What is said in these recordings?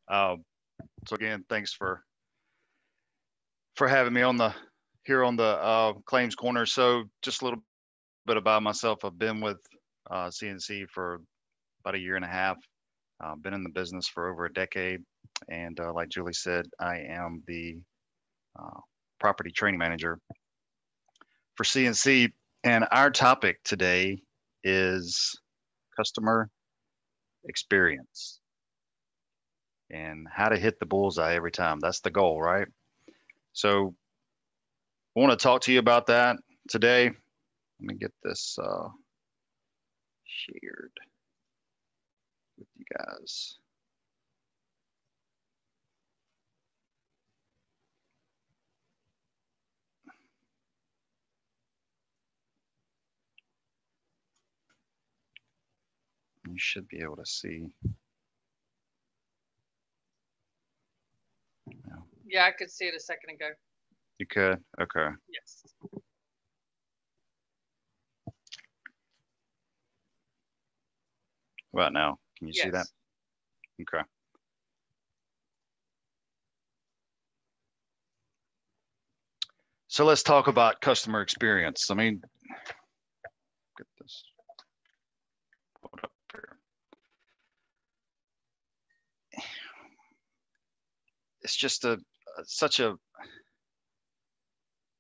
Uh, so again, thanks for having me on the here on the claims corner. So just a little bit about myself. I've been with CNC for about a year and a half. Been in the business for over a decade, and like Julie said, I am the uh, property training manager for CNC. And our topic today is customer experience and how to hit the bullseye every time. That's the goal, right? So I want to talk to you about that today. Let me get this shared with you guys. You should be able to see. Yeah, I could see it a second ago. You could? Okay. Yes. Right now, can you see that? Yes. Okay. So let's talk about customer experience. Let me get this put up here. It's just such a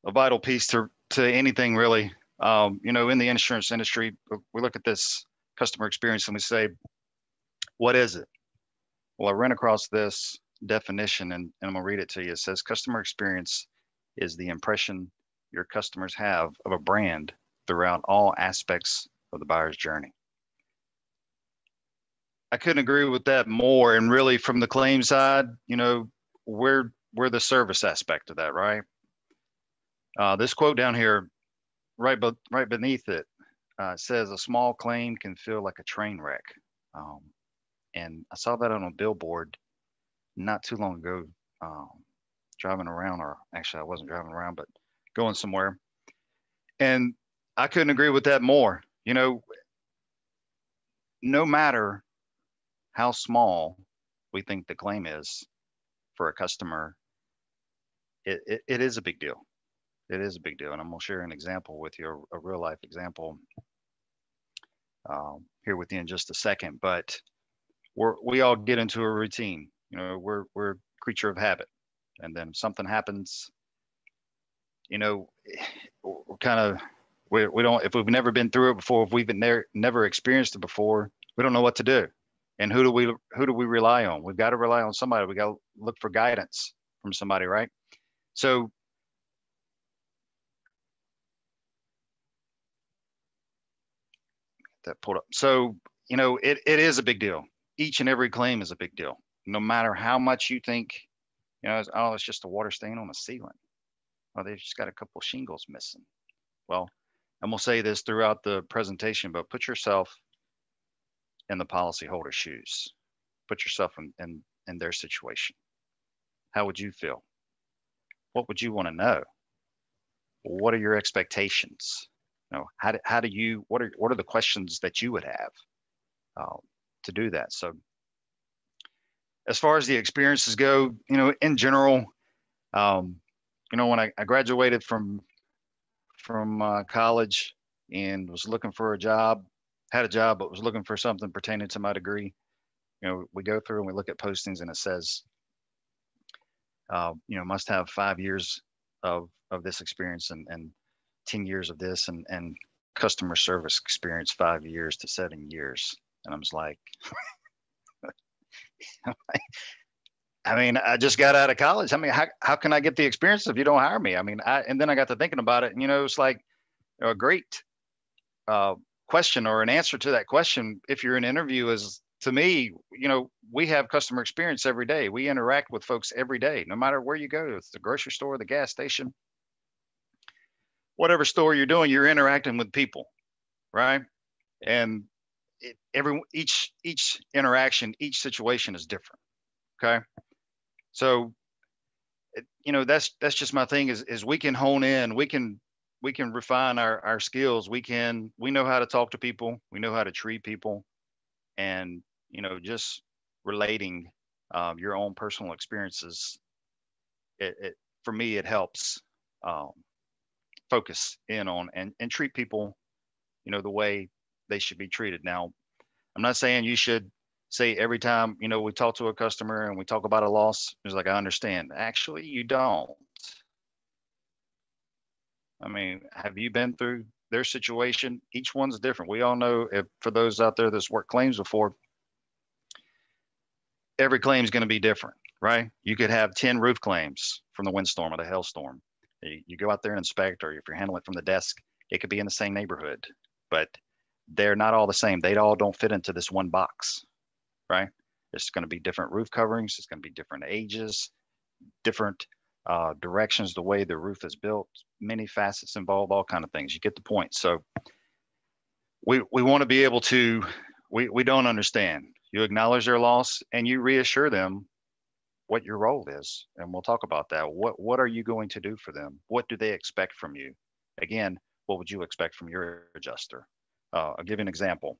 vital piece to anything really. In the insurance industry, we look at this customer experience and we say, what is it? Well, I ran across this definition and I'm gonna read it to you. It says customer experience is the impression your customers have of a brand throughout all aspects of the buyer's journey. I couldn't agree with that more. And really, from the claim side, we're the service aspect of that, right? This quote down here, right beneath it, says a small claim can feel like a train wreck. Um, and I saw that on a billboard not too long ago, um, driving around, or actually, I wasn't driving around, but going somewhere. And I couldn't agree with that more. No matter how small we think the claim is for a customer, it is a big deal. It is a big deal. And I'm going to share an example with you, a real life example here with you in just a second. But we all get into a routine. We're creature of habit. And then if something happens, you know, we're kind of, we don't, if we've never been through it before, if we've never experienced it before, we don't know what to do. And who do we rely on? We've got to rely on somebody. We got to look for guidance from somebody, right? So that pulled up. So, it is a big deal. Each and every claim is a big deal. No matter how much you think, it's just a water stain on the ceiling. Oh, they've just got a couple shingles missing. Well, and we'll say this throughout the presentation, but put yourself in the policyholder shoes. Put yourself in their situation. How would you feel? What would you want to know? What are your expectations? How do you, what are the questions that you would have uh, to do that? So as far as the experiences go, in general, um, when I graduated from college and was looking for a job, had a job, but was looking for something pertaining to my degree. We go through and we look at postings and it says, must have 5 years of this experience and 10 years of this and customer service experience, 5 years to 7 years. And I'm just like, I mean, I just got out of college. I mean, how can I get the experience if you don't hire me? I mean, and then I got to thinking about it, and it's like a great uh, question, or an answer to that question. If you're in an interview, is, to me, we have customer experience every day. We interact with folks every day, no matter where you go. It's the grocery store, the gas station, whatever store you're doing, you're interacting with people, right? And each interaction, each situation is different. Okay. So, that's just my thing is we can hone in, we can refine our skills. We know how to talk to people. We know how to treat people, and, just relating your own personal experiences, for me, it helps um, focus in on and treat people, the way they should be treated. Now, I'm not saying you should say every time, we talk to a customer and we talk about a loss, it's like, I understand. Actually, you don't. I mean, have you been through their situation? Each one's different. We all know, if for those out there that's worked claims before, every claim is going to be different, right? You could have 10 roof claims from the windstorm or the hailstorm. You go out there and inspect, or if you're handling it from the desk, it could be in the same neighborhood, but they're not all the same. They all don't fit into this one box, right? It's going to be different roof coverings. It's going to be different ages, different directions, the way the roof is built, many facets involved, all kind of things. You get the point. So we want to be able to, we don't understand. You acknowledge their loss and you reassure them what your role is. And we'll talk about that. What are you going to do for them? What do they expect from you? Again, what would you expect from your adjuster? I'll give you an example.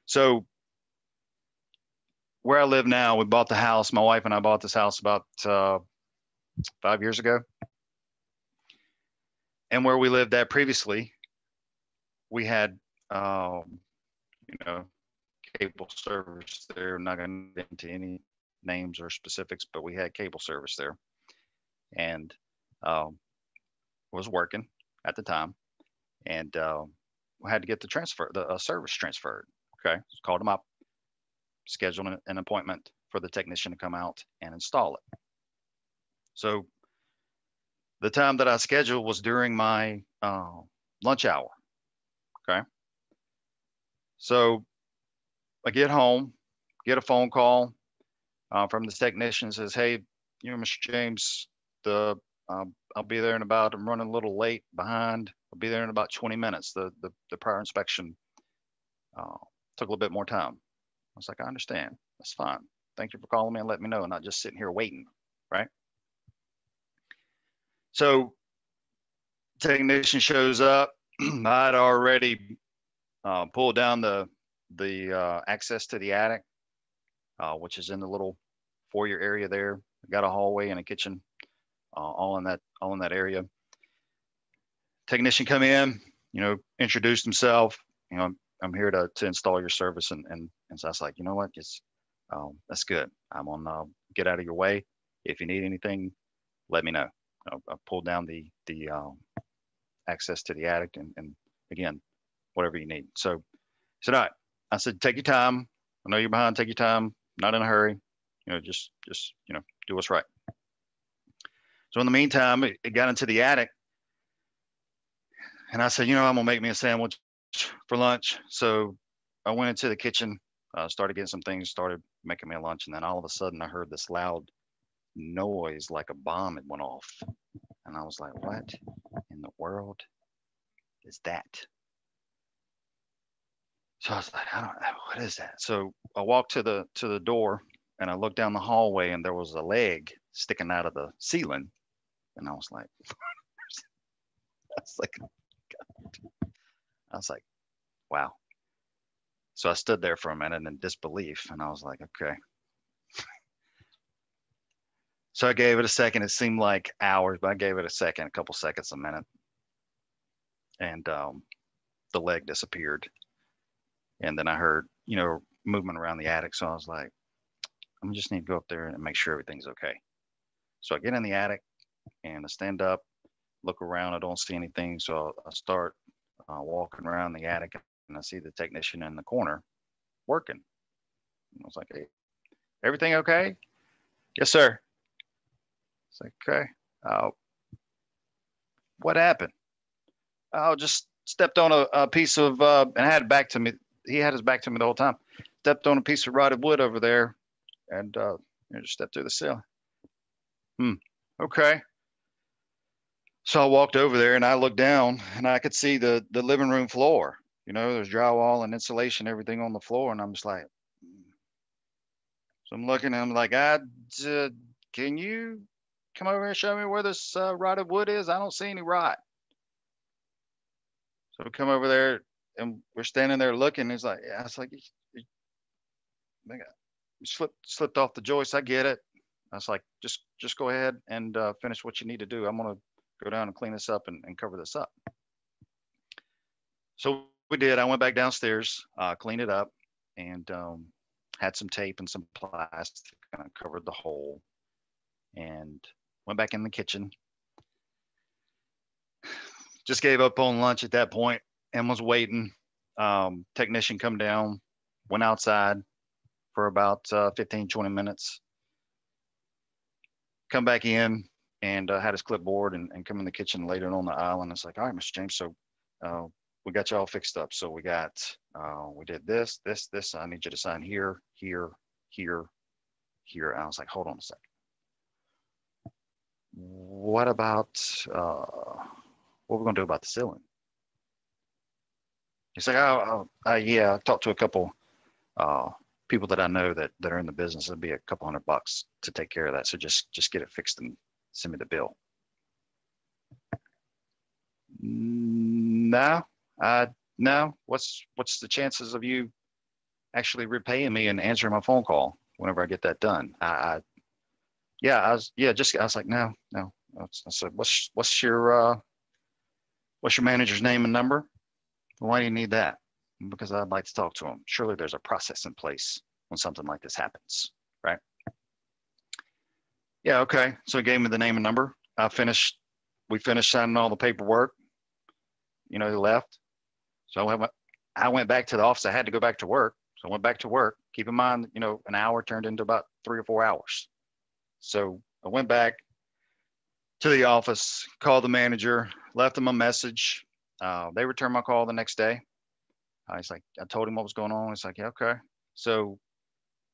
So where I live now, we bought the house. My wife and I bought this house about 5 years ago. And where we lived at previously, we had, you know, cable service there. I'm not going to get into any names or specifics, but we had cable service there, and was working at the time, and we had to get the service transferred. Okay, so called them up, scheduled an appointment for the technician to come out and install it. So the time that I scheduled was during my lunch hour. Okay, so I get home, get a phone call from the technician, says, "Hey, Mr. James, I'll be there in about. I'm running a little late behind. I'll be there in about 20 minutes. The prior inspection took a little bit more time." I was like, "I understand. That's fine. Thank you for calling me and letting me know, not just sitting here waiting." Right. So technician shows up. I'd already pulled down the access to the attic, which is in the little foyer area there. Got a hallway and a kitchen, all in that area. Technician come in, introduced himself. I'm here to install your service, and so I was like, you know what, just that's good. I'm on get out of your way. If you need anything, let me know. I pulled down the access to the attic, and again, whatever you need. So I said, all right. I said, take your time. I know you're behind. Take your time. Not in a hurry. Just do what's right. So in the meantime, it got into the attic, and I said, I'm gonna make me a sandwich for lunch. So I went into the kitchen, started getting some things, started making me a lunch, and then all of a sudden I heard this loud noise like a bomb had went off, and I was like, what in the world is that? So I was like, I don't know, what is that? So I walked to the door and I looked down the hallway, and there was a leg sticking out of the ceiling, and I was like, I was like, God. I was like, wow. So I stood there for a minute in disbelief, and I was like, okay. So I gave it a second. It seemed like hours, but I gave it a second, a couple seconds, a minute, and the leg disappeared. And then I heard, movement around the attic. So I was like, I just need to go up there and make sure everything's okay. So I get in the attic and I stand up, look around. I don't see anything. So I start walking around the attic, and I see the technician in the corner working. And I was like, hey, everything okay? Yes, sir. It's like, okay. What happened? I just stepped on a piece of, and I had it back to me. He had his back to me the whole time. Stepped on a piece of rotted wood over there, and just stepped through the ceiling. Okay. So I walked over there and I looked down, and I could see the living room floor. There's drywall and insulation, everything on the floor, and I'm just like, so I'm looking, and I'm like, can you come over and show me where this rotted wood is? I don't see any rot. So we come over there, and we're standing there looking. He's like, yeah. It's like, slipped off the joist. I get it. I was like, just go ahead and finish what you need to do. I'm gonna go down and clean this up and cover this up. So we did. I went back downstairs, cleaned it up, and had some tape and some plastic kind of covered the hole, and went back in the kitchen. Just gave up on lunch at that point and was waiting. Technician come down, went outside for about 15, 20 minutes. Come back in and had his clipboard and come in the kitchen, laid it on the island. It's like, all right, Mr. James, so we got you all fixed up. So we did this. I need you to sign here, here, here, here. And I was like, hold on a second. What about what we're gonna do about the ceiling? He's like, yeah, I talked to a couple people that I know that are in the business. It'd be a couple $100 to take care of that. So just get it fixed and send me the bill. No, no. What's the chances of you actually repaying me and answering my phone call whenever I get that done? I was like, no. I said, what's your manager's name and number? Why do you need that? Because I'd like to talk to him. Surely there's a process in place when something like this happens, right? Yeah, okay. So he gave me the name and number. We finished signing all the paperwork. He left. So I went back to the office. I had to go back to work. So I went back to work. Keep in mind, an hour turned into about 3 or 4 hours. So I went back to the office, called the manager, left him a message. They returned my call the next day. I told him what was going on. He's like, yeah, okay. So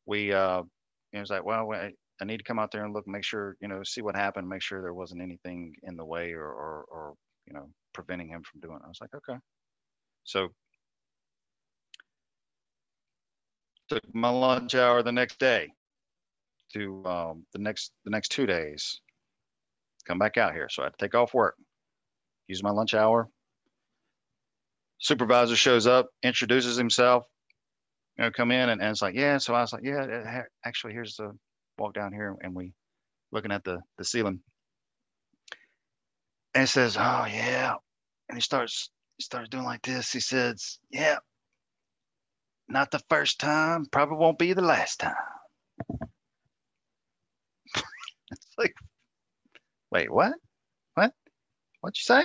he was like, well, I need to come out there and look, make sure, see what happened, make sure there wasn't anything in the way or preventing him from doing it. I was like, okay. So took my lunch hour the next day to the next 2 days, come back out here. So I had to take off work, use my lunch hour. Supervisor shows up, introduces himself, come in and it's like, yeah. So I was like, yeah, actually, here's the walk down here, and we looking at the ceiling. And he says, oh yeah. And he starts doing like this. He says, yeah, not the first time, probably won't be the last time. It's like, wait, what? What'd you say?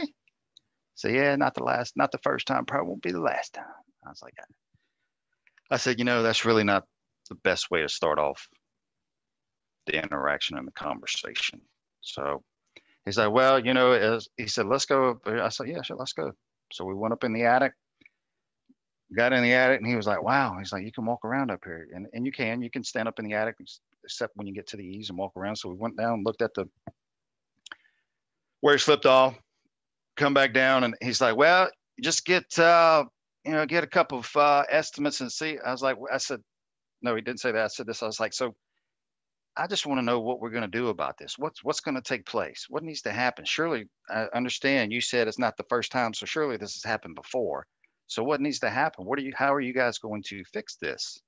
So yeah, not the first time, probably won't be the last time. I said, that's really not the best way to start off the interaction and the conversation. So he's like, well, he said, let's go. I said, yeah, sure, let's go. So we went up in the attic, got in the attic, and he was like, wow. He's like, you can walk around up here. And you can stand up in the attic, except when you get to the eaves and walk around. So we went down and looked at where he slipped off, come back down, and he's like, well, just get a couple of estimates and see. I said, no, he didn't say that. I said this. I was like, so I just want to know what we're going to do about this. What's going to take place? What needs to happen? Surely, I understand you said it's not the first time, so surely this has happened before. So what needs to happen? How are you guys going to fix this?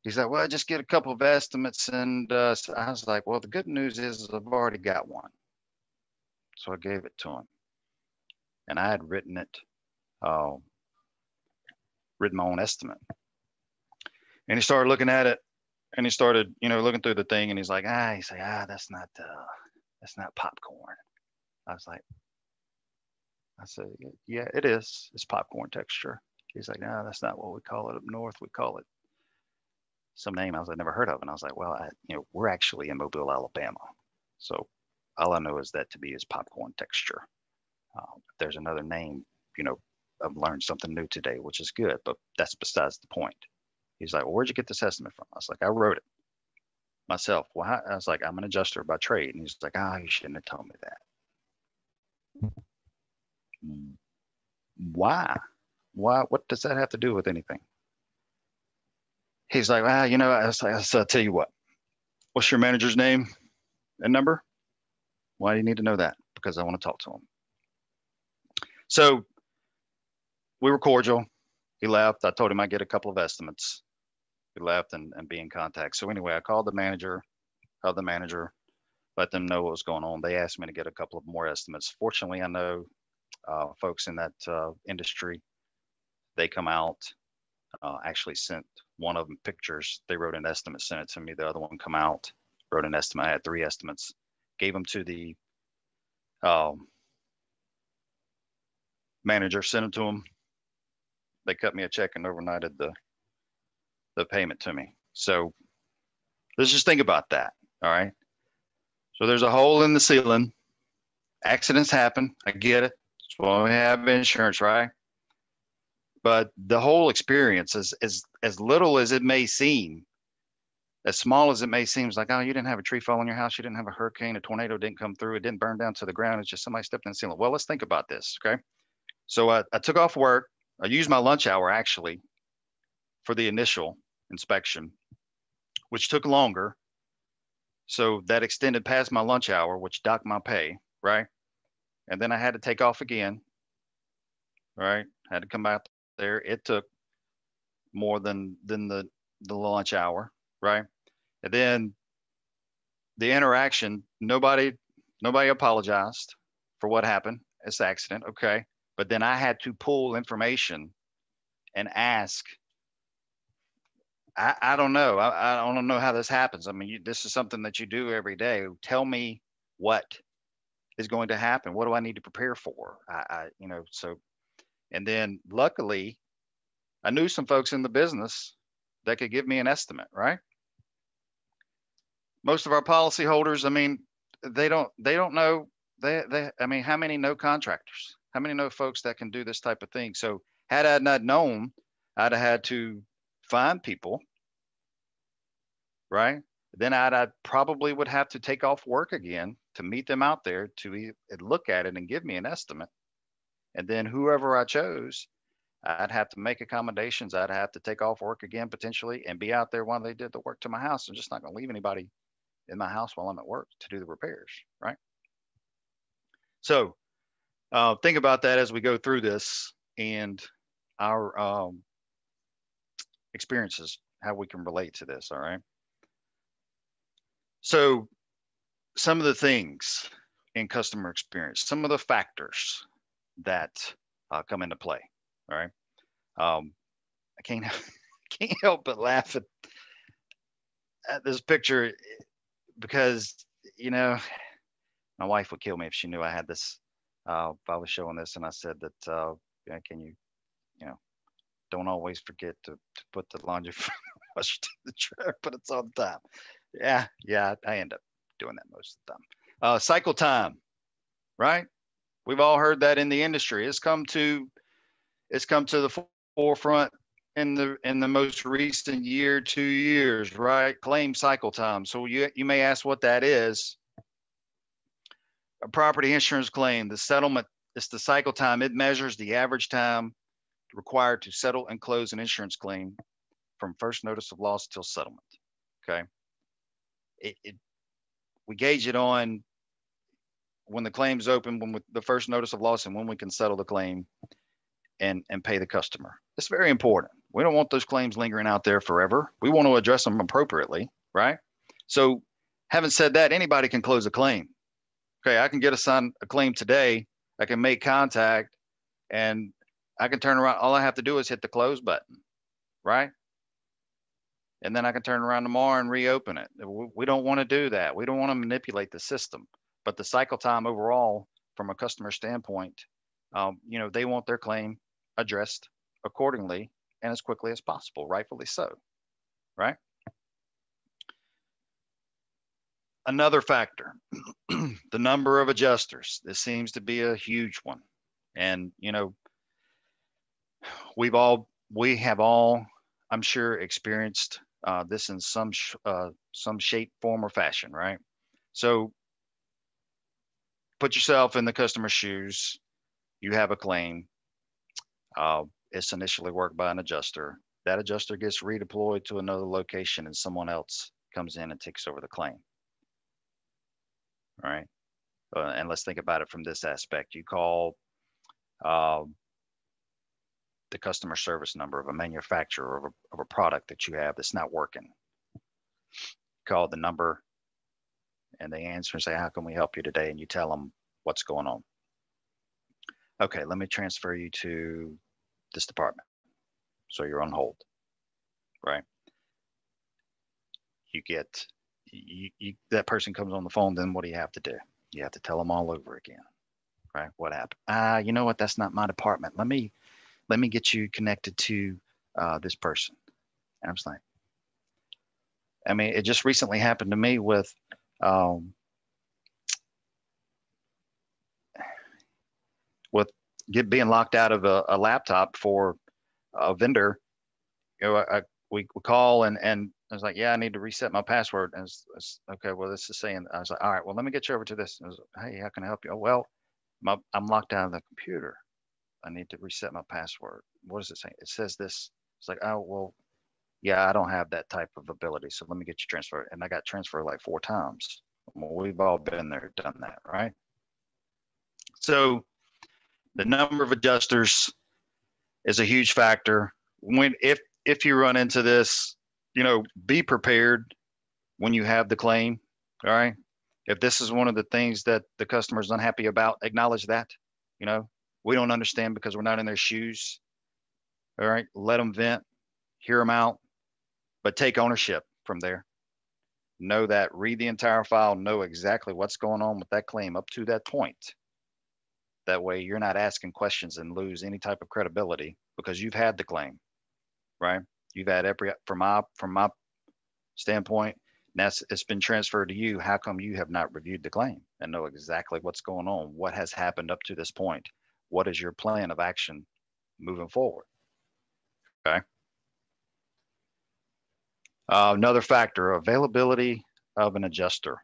He's like, well, just get a couple of estimates. And so I was like, well, the good news is I've already got one. So I gave it to him. And I had written my own estimate. And he started looking at it, and he started, looking through the thing, and he's like, that's not popcorn. I said, yeah, it is. It's popcorn texture. He's like, no, that's not what we call it up north. We call it some name I'd never heard of. And I was like, well, we're actually in Mobile, Alabama. So all I know is that to be is popcorn texture. If there's another name, I've learned something new today, which is good, but that's besides the point. He's like, well, where'd you get this estimate from? I was like, I wrote it myself. Well, I was like, I'm an adjuster by trade. And he's like, you shouldn't have told me that. Why? What does that have to do with anything? He's like, well, I'll tell you what. What's your manager's name and number? Why do you need to know that? Because I want to talk to him. So we were cordial. He left. I told him I'd get a couple of estimates. we left and be in contact. So anyway, I called the manager, let them know what was going on. They asked me to get a couple of more estimates. Fortunately, I know folks in that industry. They come out, actually sent one of them pictures. They wrote an estimate, sent it to me. The other one come out, wrote an estimate. I had 3 estimates, gave them to the manager, sent them to them. They cut me a check and overnighted the payment to me. So let's just think about that. All right. So there's a hole in the ceiling. Accidents happen. I get it. That's why we have insurance, right? But the whole experience is as little as it may seem, as small as it may seem, it's like, oh, you didn't have a tree fall on your house, you didn't have a hurricane, a tornado didn't come through, it didn't burn down to the ground, it's just somebody stepped in the ceiling. Well, let's think about this, okay? So I took off work. I used my lunch hour actually for the initial inspection, which took longer. So that extended past my lunch hour, which docked my pay, right? And then I had to take off again, right? Had to come out there. It took more than the lunch hour, right? And then the interaction, nobody apologized for what happened. It's an accident, okay. But then I had to pull information and ask. I don't know. I don't know how this happens. I mean, this is something that you do every day. Tell me what is going to happen. What do I need to prepare for? So, and then luckily, I knew some folks in the business that could give me an estimate, right? Most of our policyholders, I mean, they don't know. I mean, how many know contractors? How many know folks that can do this type of thing? So had I not known, I'd have had to find people, right? Then I probably would have to take off work again to meet them out there to look at it and give me an estimate. And then whoever I chose, I'd have to make accommodations. I'd have to take off work again potentially and be out there while they did the work to my house. I'm just not going to leave anybody in my house while I'm at work to do the repairs, right? So think about that as we go through this and our experiences, how we can relate to this, all right? So some of the things in customer experience, some of the factors that come into play, all right? I can't help but laugh at this picture because, you know, my wife would kill me if she knew I had this. If I was showing this and I said that, can you, don't always forget to put the laundry washer to the dryer, but it's all the time. Yeah, I end up doing that most of the time. Cycle time, right? We've all heard that in the industry. It's come to the forefront in the most recent year, 2 years, right? Claim cycle time. So you may ask what that is. A property insurance claim, the settlement, it's the cycle time. It measures the average time required to settle and close an insurance claim from first notice of loss till settlement. Okay. We gauge it on when the claim's open, the first notice of loss, and when we can settle the claim and pay the customer. It's very important. We don't want those claims lingering out there forever. We want to address them appropriately, right? So having said that, anybody can close a claim. Okay, I can get assigned a claim today. I can make contact and I can turn around. All I have to do is hit the close button, right? And then I can turn around tomorrow and reopen it. We don't want to do that. We don't want to manipulate the system. But the cycle time overall, from a customer standpoint, they want their claim addressed accordingly and as quickly as possible, rightfully so, right? Another factor, the number of adjusters. This seems to be a huge one. And, we have all, I'm sure, experienced this in some shape, form, or fashion, right? So put yourself in the customer's shoes. You have a claim. It's initially worked by an adjuster. That adjuster gets redeployed to another location and someone else comes in and takes over the claim. All right. And let's think about it from this aspect. You call the customer service number of a manufacturer of a product that you have that's not working. Call the number and they answer and say, how can we help you today? And you tell them what's going on. Okay, let me transfer you to this department. So you're on hold, right? You get, that person comes on the phone, then what do you have to do? You have to tell them all over again, right? What happened? You know what? That's not my department. Let me get you connected to this person. And I was like, I mean, it just recently happened to me with being locked out of a laptop for a vendor. You know, we call and I was like, yeah, I need to reset my password. And it's okay, well, this is saying, I was like, all right, well, let me get you over to this. And I was like, hey, how can I help you? Oh, well, I'm locked out of the computer. I need to reset my password. What does it say? It says this. It's like, oh, well, yeah, I don't have that type of ability. So let me get you transferred. And I got transferred like 4 times. Well, we've all been there, done that, right? So the number of adjusters is a huge factor. If you run into this, you know, be prepared when you have the claim. All right. If this is one of the things that the customer is unhappy about, acknowledge that. You know, we don't understand because we're not in their shoes. All right. Let them vent, hear them out, but take ownership from there. Know that, read the entire file, know exactly what's going on with that claim up to that point. That way you're not asking questions and lose any type of credibility because you've had the claim, right? You've had from my standpoint, it's been transferred to you. How come you have not reviewed the claim and know exactly what's going on? What has happened up to this point? What is your plan of action moving forward? Okay. Another factor, availability of an adjuster.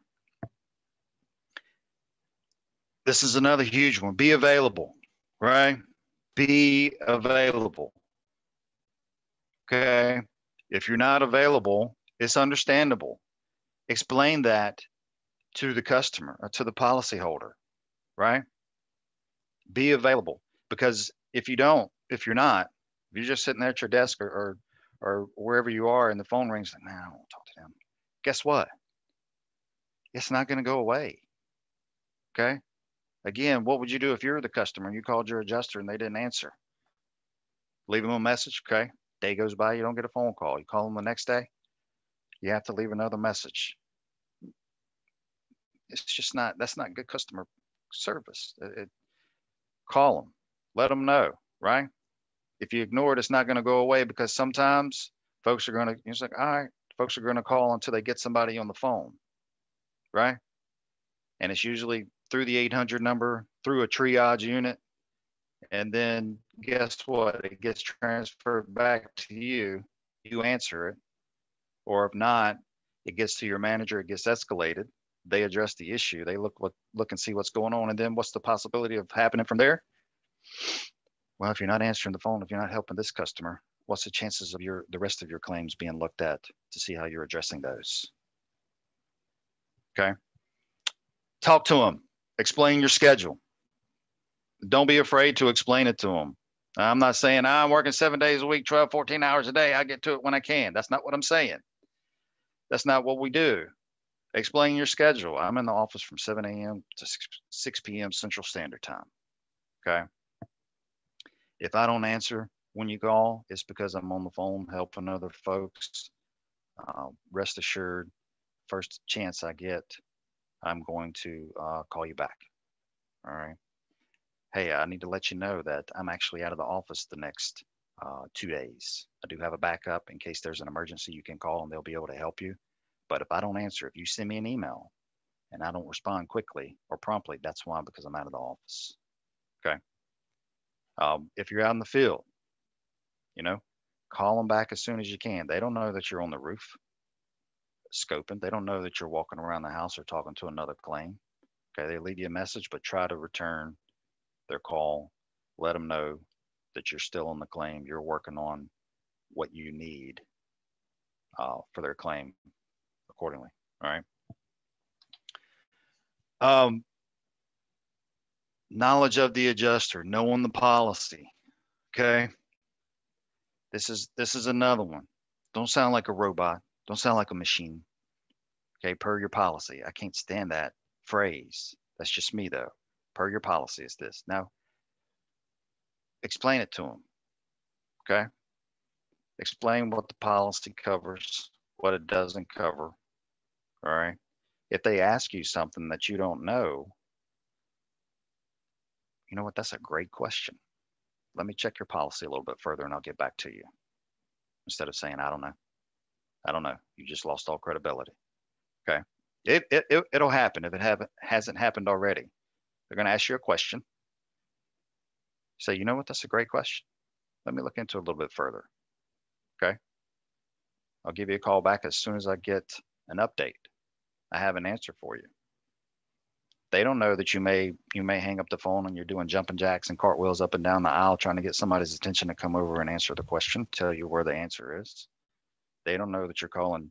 This is another huge one. Be available, right? Be available. Okay. If you're not available, it's understandable. Explain that to the customer or to the policyholder, right? Be available, because if you're not, if you're just sitting there at your desk or wherever you are and the phone rings, like, nah, I won't talk to them. Guess what? It's not going to go away. Okay. Again, what would you do if you're the customer and you called your adjuster and they didn't answer? Leave them a message. Okay. Day goes by, you don't get a phone call. You call them the next day, you have to leave another message. It's just not, that's not good customer service. Call them, let them know, right? If you ignore it, it's not going to go away, because sometimes folks are going to, it's like, all right, folks are going to call until they get somebody on the phone, right? And it's usually through the 800 number, through a triage unit. And then guess what? It gets transferred back to you. You answer it. Or if not, it gets to your manager. It gets escalated. They address the issue. They look and see what's going on. And then what's the possibility of happening from there? Well, if you're not answering the phone, if you're not helping this customer, what's the chances of the rest of your claims being looked at to see how you're addressing those? Okay. Talk to them. Explain your schedule. Don't be afraid to explain it to them. I'm not saying I'm working 7 days a week, 12, 14 hours a day. I get to it when I can. That's not what I'm saying. That's not what we do. Explain your schedule. I'm in the office from 7 a.m. to 6 p.m. Central Standard Time. Okay. If I don't answer when you call, it's because I'm on the phone helping other folks. Rest assured, first chance I get, I'm going to call you back. All right. Hey, I need to let you know that I'm actually out of the office the next 2 days. I do have a backup in case there's an emergency. You can call and they'll be able to help you. But if I don't answer, if you send me an email and I don't respond quickly or promptly, that's why, because I'm out of the office. Okay. If you're out in the field, you know, call them back as soon as you can. They don't know that you're on the roof scoping. They don't know that you're walking around the house or talking to another claim. Okay. They leave you a message, but try to return their call. Let them know that you're still on the claim. You're working on what you need for their claim accordingly. All right. Knowledge of the adjuster, knowing the policy. Okay. This is another one. Don't sound like a robot. Don't sound like a machine. Okay, per your policy. I can't stand that phrase. That's just me though. Per your policy is this. Now, explain it to them. Okay? Explain what the policy covers, what it doesn't cover. All right? If they ask you something that you don't know, you know what? That's a great question. Let me check your policy a little bit further and I'll get back to you. Instead of saying, I don't know. I don't know. You just lost all credibility. Okay. It'll happen if it hasn't happened already. They're going to ask you a question. Say, you know what? That's a great question. Let me look into it a little bit further. Okay. I'll give you a call back as soon as I get an update. I have an answer for you. They don't know that you may hang up the phone and you're doing jumping jacks and cartwheels up and down the aisle trying to get somebody's attention to come over and answer the question, tell you where the answer is. They don't know that you're calling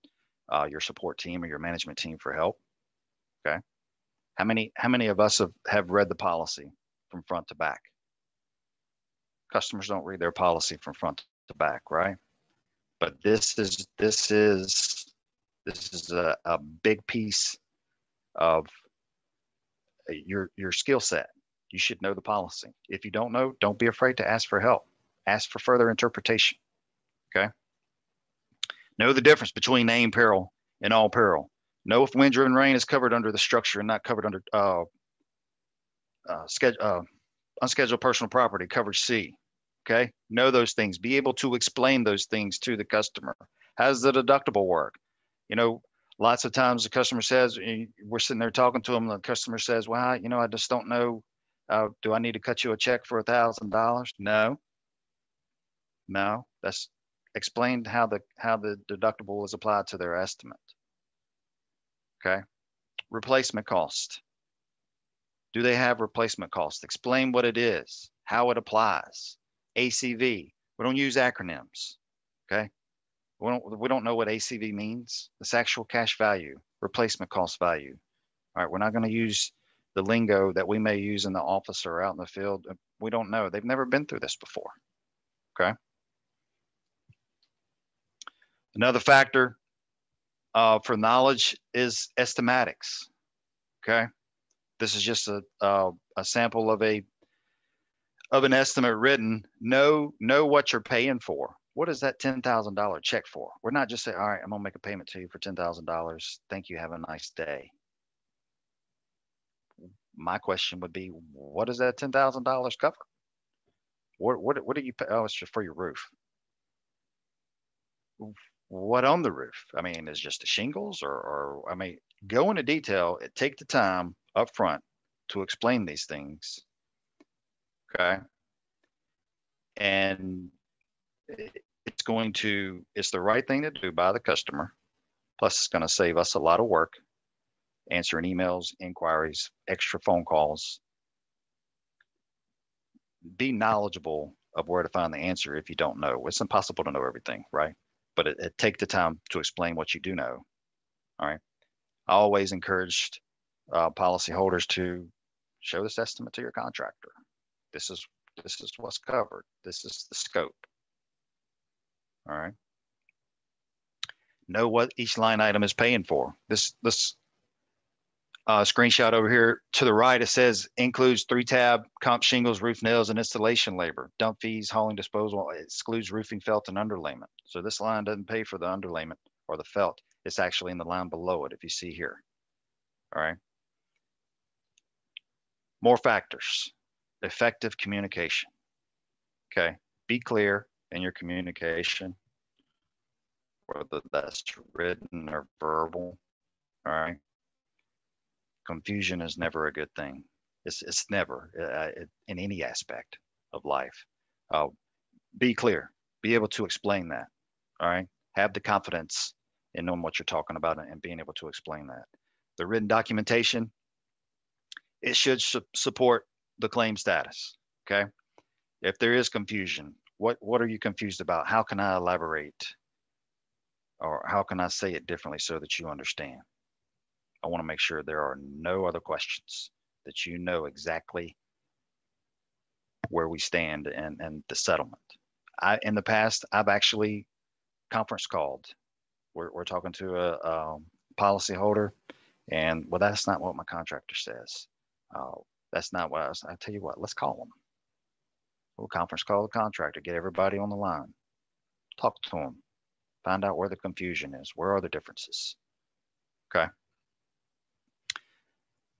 your support team or your management team for help. Okay. How many of us have read the policy from front to back? Customers don't read their policy from front to back, right? But this is a big piece of your skill set. You should know the policy. If you don't know, don't be afraid to ask for help. Ask for further interpretation. Okay. Know the difference between named peril and all peril. Know if wind-driven rain is covered under the structure and not covered under unscheduled personal property, coverage C. Okay. Know those things. Be able to explain those things to the customer. How does the deductible work? You know, lots of times the customer says, we're sitting there talking to them. The customer says, well, I just don't know. Do I need to cut you a check for $1,000? No. That's explained how the deductible is applied to their estimate. Okay. Replacement cost. Do they have replacement cost? Explain what it is, how it applies. ACV. We don't use acronyms. Okay. We don't know what ACV means. It's actual cash value, replacement cost value. All right. We're not going to use the lingo that we may use in the office or out in the field. We don't know. They've never been through this before. Okay. Another factor for knowledge is estimatics. Okay. This is just a sample of an estimate written. Know what you're paying for. What is that $10,000 check for? We're not just saying, all right, I'm going to make a payment to you for $10,000. Thank you. Have a nice day. My question would be, what does that $10,000 cover? What do you pay? Oh, it's just for your roof. What on the roof? I mean, is just the shingles or I mean, go into detail. Take the time up front to explain these things. Okay. And it's the right thing to do by the customer. Plus it's going to save us a lot of work, answering emails, inquiries, extra phone calls. Be knowledgeable of where to find the answer if you don't know. It's impossible to know everything, right? But take the time to explain what you do know. All right. I always encouraged policyholders to show this estimate to your contractor. This is what's covered. This is the scope. All right. Know what each line item is paying for. This screenshot over here to the right, it says includes 3-tab, comp shingles, roof nails, and installation labor. Dump fees, hauling, disposal. It excludes roofing, felt, and underlayment. So this line doesn't pay for the underlayment or the felt. It's actually in the line below it, if you see here. All right. More factors. Effective communication. Okay. Be clear in your communication, whether that's written or verbal. All right. Confusion is never a good thing. It's never in any aspect of life. Be clear. Be able to explain that. All right. Have the confidence in knowing what you're talking about and being able to explain that. The written documentation, it should support the claim status. Okay. If there is confusion, what are you confused about? How can I elaborate? Or how can I say it differently so that you understand? I want to make sure there are no other questions, that you know exactly where we stand and the settlement. In the past, I've actually conference called. We're talking to a policyholder, and well, that's not what my contractor says. That's not what I tell you what, let's call them. We'll conference call the contractor, get everybody on the line, talk to them, find out where the confusion is, where are the differences. Okay.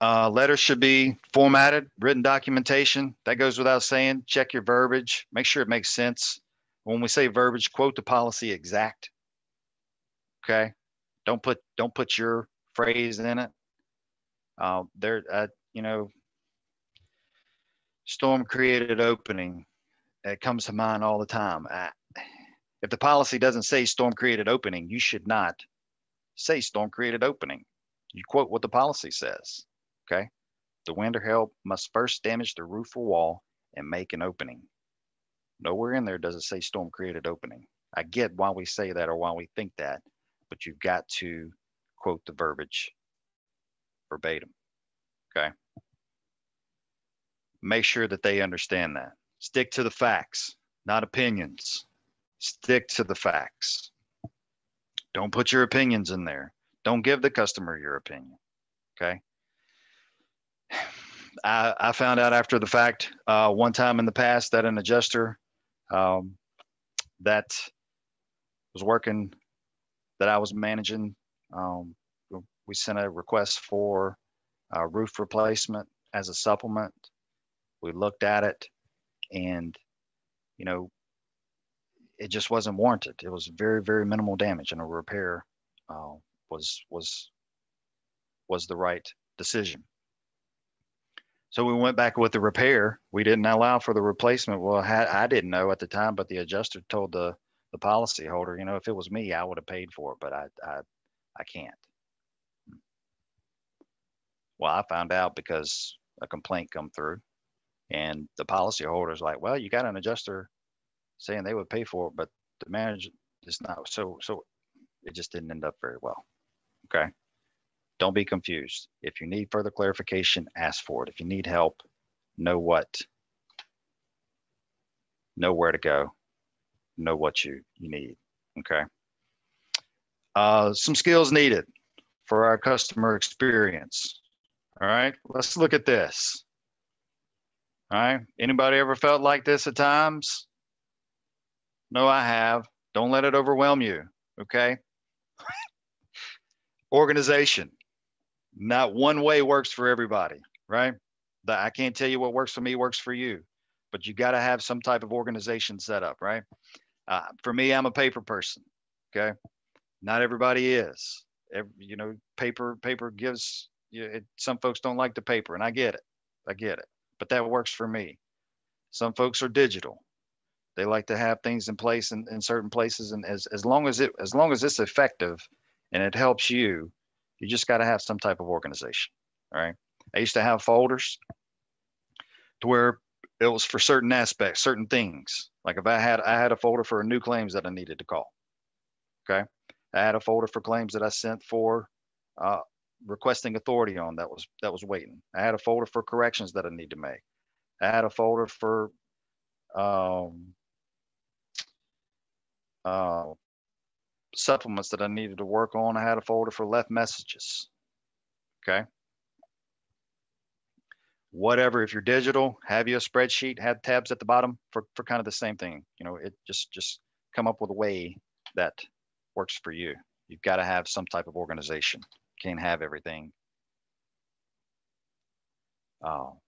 Letters should be formatted, written documentation. That goes without saying. Check your verbiage. Make sure it makes sense. When we say verbiage, quote the policy exact. Okay. Don't put your phrase in it. You know, storm created opening. It comes to mind all the time. If the policy doesn't say storm created opening, you should not say storm created opening. You quote what the policy says. Okay. The wind or hail must first damage the roof or wall and make an opening. Nowhere in there does it say storm created opening. I get why we say that or why we think that, but you've got to quote the verbiage verbatim. Okay. Make sure that they understand that. Stick to the facts, not opinions. Stick to the facts. Don't put your opinions in there. Don't give the customer your opinion. Okay. I found out after the fact one time in the past that an adjuster that was working, that I was managing, we sent a request for roof replacement as a supplement. We looked at it, and you know, it just wasn't warranted. It was very, very minimal damage, and a repair was the right decision. So we went back with the repair. We didn't allow for the replacement. Well, I didn't know at the time, but the adjuster told the policyholder, you know, if it was me, I would have paid for it, but I can't. Well, I found out because a complaint come through, and the policyholder's like, well, you got an adjuster saying they would pay for it, but the manager is not. So it just didn't end up very well. Okay. Don't be confused. If you need further clarification, ask for it. If you need help, know where to go, know what you need. Okay. Some skills needed for our customer experience. All right. Let's look at this. All right. Anybody ever felt like this at times? No, I have. Don't let it overwhelm you. Okay. Organization. Not one way works for everybody, right? I can't tell you what works for me works for you, but you got to have some type of organization set up, right? For me, I'm a paper person. Okay. Not everybody is. Paper gives you. Some folks don't like the paper, and I get it. But that works for me. Some folks are digital. They like to have things in place in certain places, and as long as it's effective and it helps you, you just got to have some type of organization. All right. I used to have folders to where it was for certain aspects, certain things. Like if I had a folder for new claims that I needed to call. Okay. I had a folder for claims that I sent for requesting authority on that was waiting. I had a folder for corrections that I need to make. I had a folder for supplements that I needed to work on. I had a folder for left messages. Okay. Whatever, if you're digital, have you a spreadsheet, have tabs at the bottom for kind of the same thing. You know, it just come up with a way that works for you. You've got to have some type of organization. Can't have everything all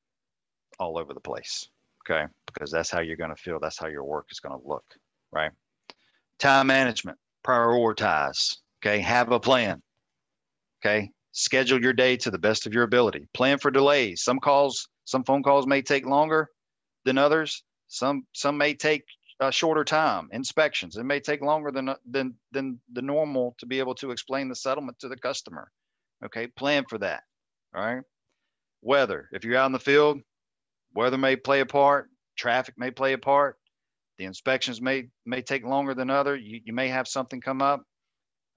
over the place. Okay. Because that's how you're going to feel. That's how your work is going to look. Right. Time management. Prioritize. Okay. Have a plan. Okay. Schedule your day to the best of your ability. Plan for delays. Some phone calls may take longer than others. Some may take a shorter time. Inspections, it may take longer than the normal to be able to explain the settlement to the customer. Okay. Plan for that. All right. Weather. If you're out in the field, weather may play a part. Traffic may play a part. The inspections may take longer than other. You may have something come up.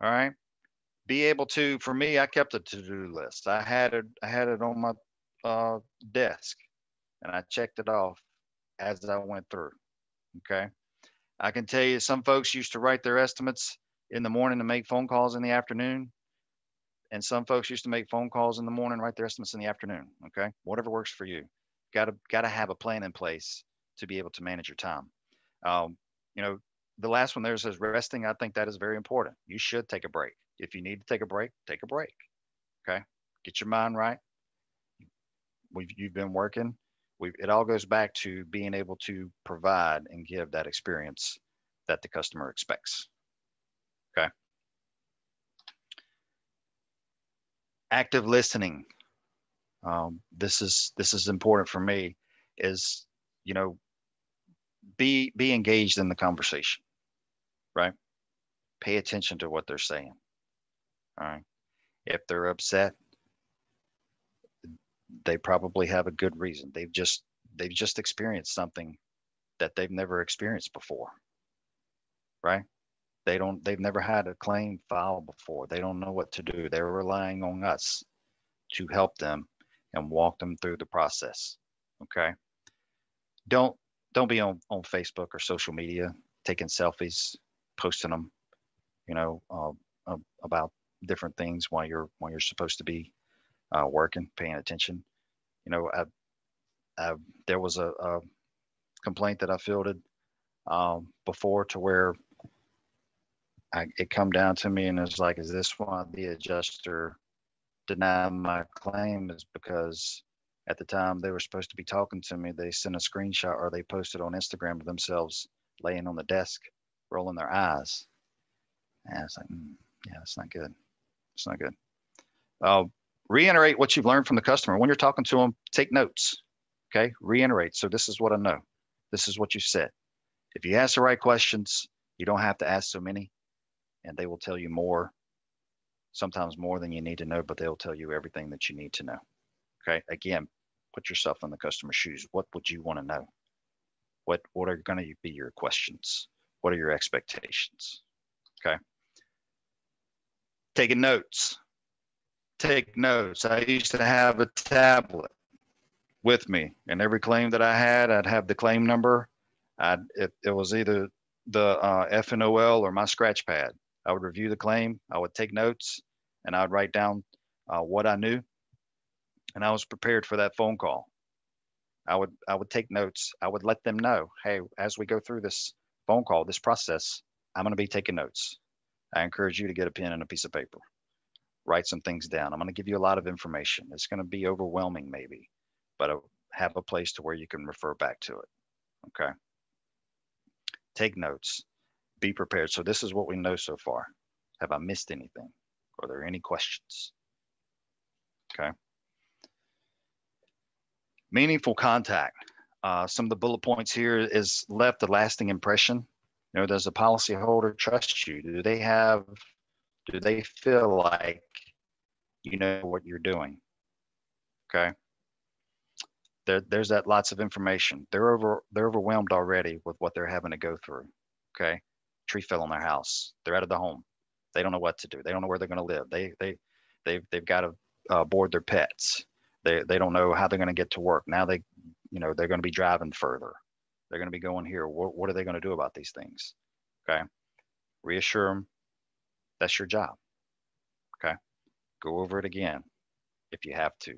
All right. Be able to, for me, I kept a to-do list. I had it on my desk, and I checked it off as I went through. Okay. I can tell you some folks used to write their estimates in the morning and make phone calls in the afternoon. And some folks used to make phone calls in the morning, write their estimates in the afternoon. Okay. Whatever works for you. Got to have a plan in place to be able to manage your time. Um, you know, the last one there says resting. I think that is very important. You should take a break. If you need to take a break, take a break. Okay. Get your mind right. You've been working. It all goes back to being able to provide and give that experience that the customer expects. Okay. Active listening. This is important for me. Is, you know, be engaged in the conversation, right? Pay attention to what they're saying. All right. If they're upset, they probably have a good reason. They've just experienced something that they've never experienced before, right? They've never had a claim filed before. They don't know what to do. They're relying on us to help them and walk them through the process. Okay. Don't don't be on Facebook or social media taking selfies, posting them, you know, about different things while you're supposed to be working, paying attention. You know, I there was a complaint that I fielded before to where it come down to me and it's like, is this why the adjuster denied my claim? Is because at the time they were supposed to be talking to me, they sent a screenshot or they posted on Instagram of themselves laying on the desk, rolling their eyes. And it's like, yeah, that's not good. It's not good. Uh, Reiterate what you've learned from the customer. When you're talking to them, take notes. Okay. Reiterate. So this is what I know. This is what you said. If you ask the right questions, you don't have to ask so many, and they will tell you more, sometimes more than you need to know, but they'll tell you everything that you need to know. Okay. Again, put yourself in the customer's shoes. What would you want to know? What are going to be your questions? What are your expectations? Okay. Taking notes. Take notes. I used to have a tablet with me, and every claim that I had, I'd have the claim number. It was either the FNOL or my scratch pad. I would review the claim. I would take notes, and I would write down what I knew, and I was prepared for that phone call. I would take notes. I would let them know, hey, as we go through this phone call, this process, I'm going to be taking notes. I encourage you to get a pen and a piece of paper. Write some things down. I'm going to give you a lot of information. It's going to be overwhelming maybe, but have a place to where you can refer back to it. Okay. Take notes. Be prepared. So this is what we know so far. Have I missed anything? Are there any questions? Okay. Meaningful contact. Some of the bullet points here is left a lasting impression. You know, does the policyholder trust you? Do they feel like you know what you're doing? Okay. There's that lots of information. They're overwhelmed already with what they're having to go through. Okay. Tree fell on their house. They're out of the home. They don't know what to do. They don't know where they're going to live. They've got to board their pets. They don't know how they're going to get to work. Now they're going to be driving further. They're going to be going here. What are they going to do about these things? Okay. Reassure them that's your job. Okay. Go over it again if you have to.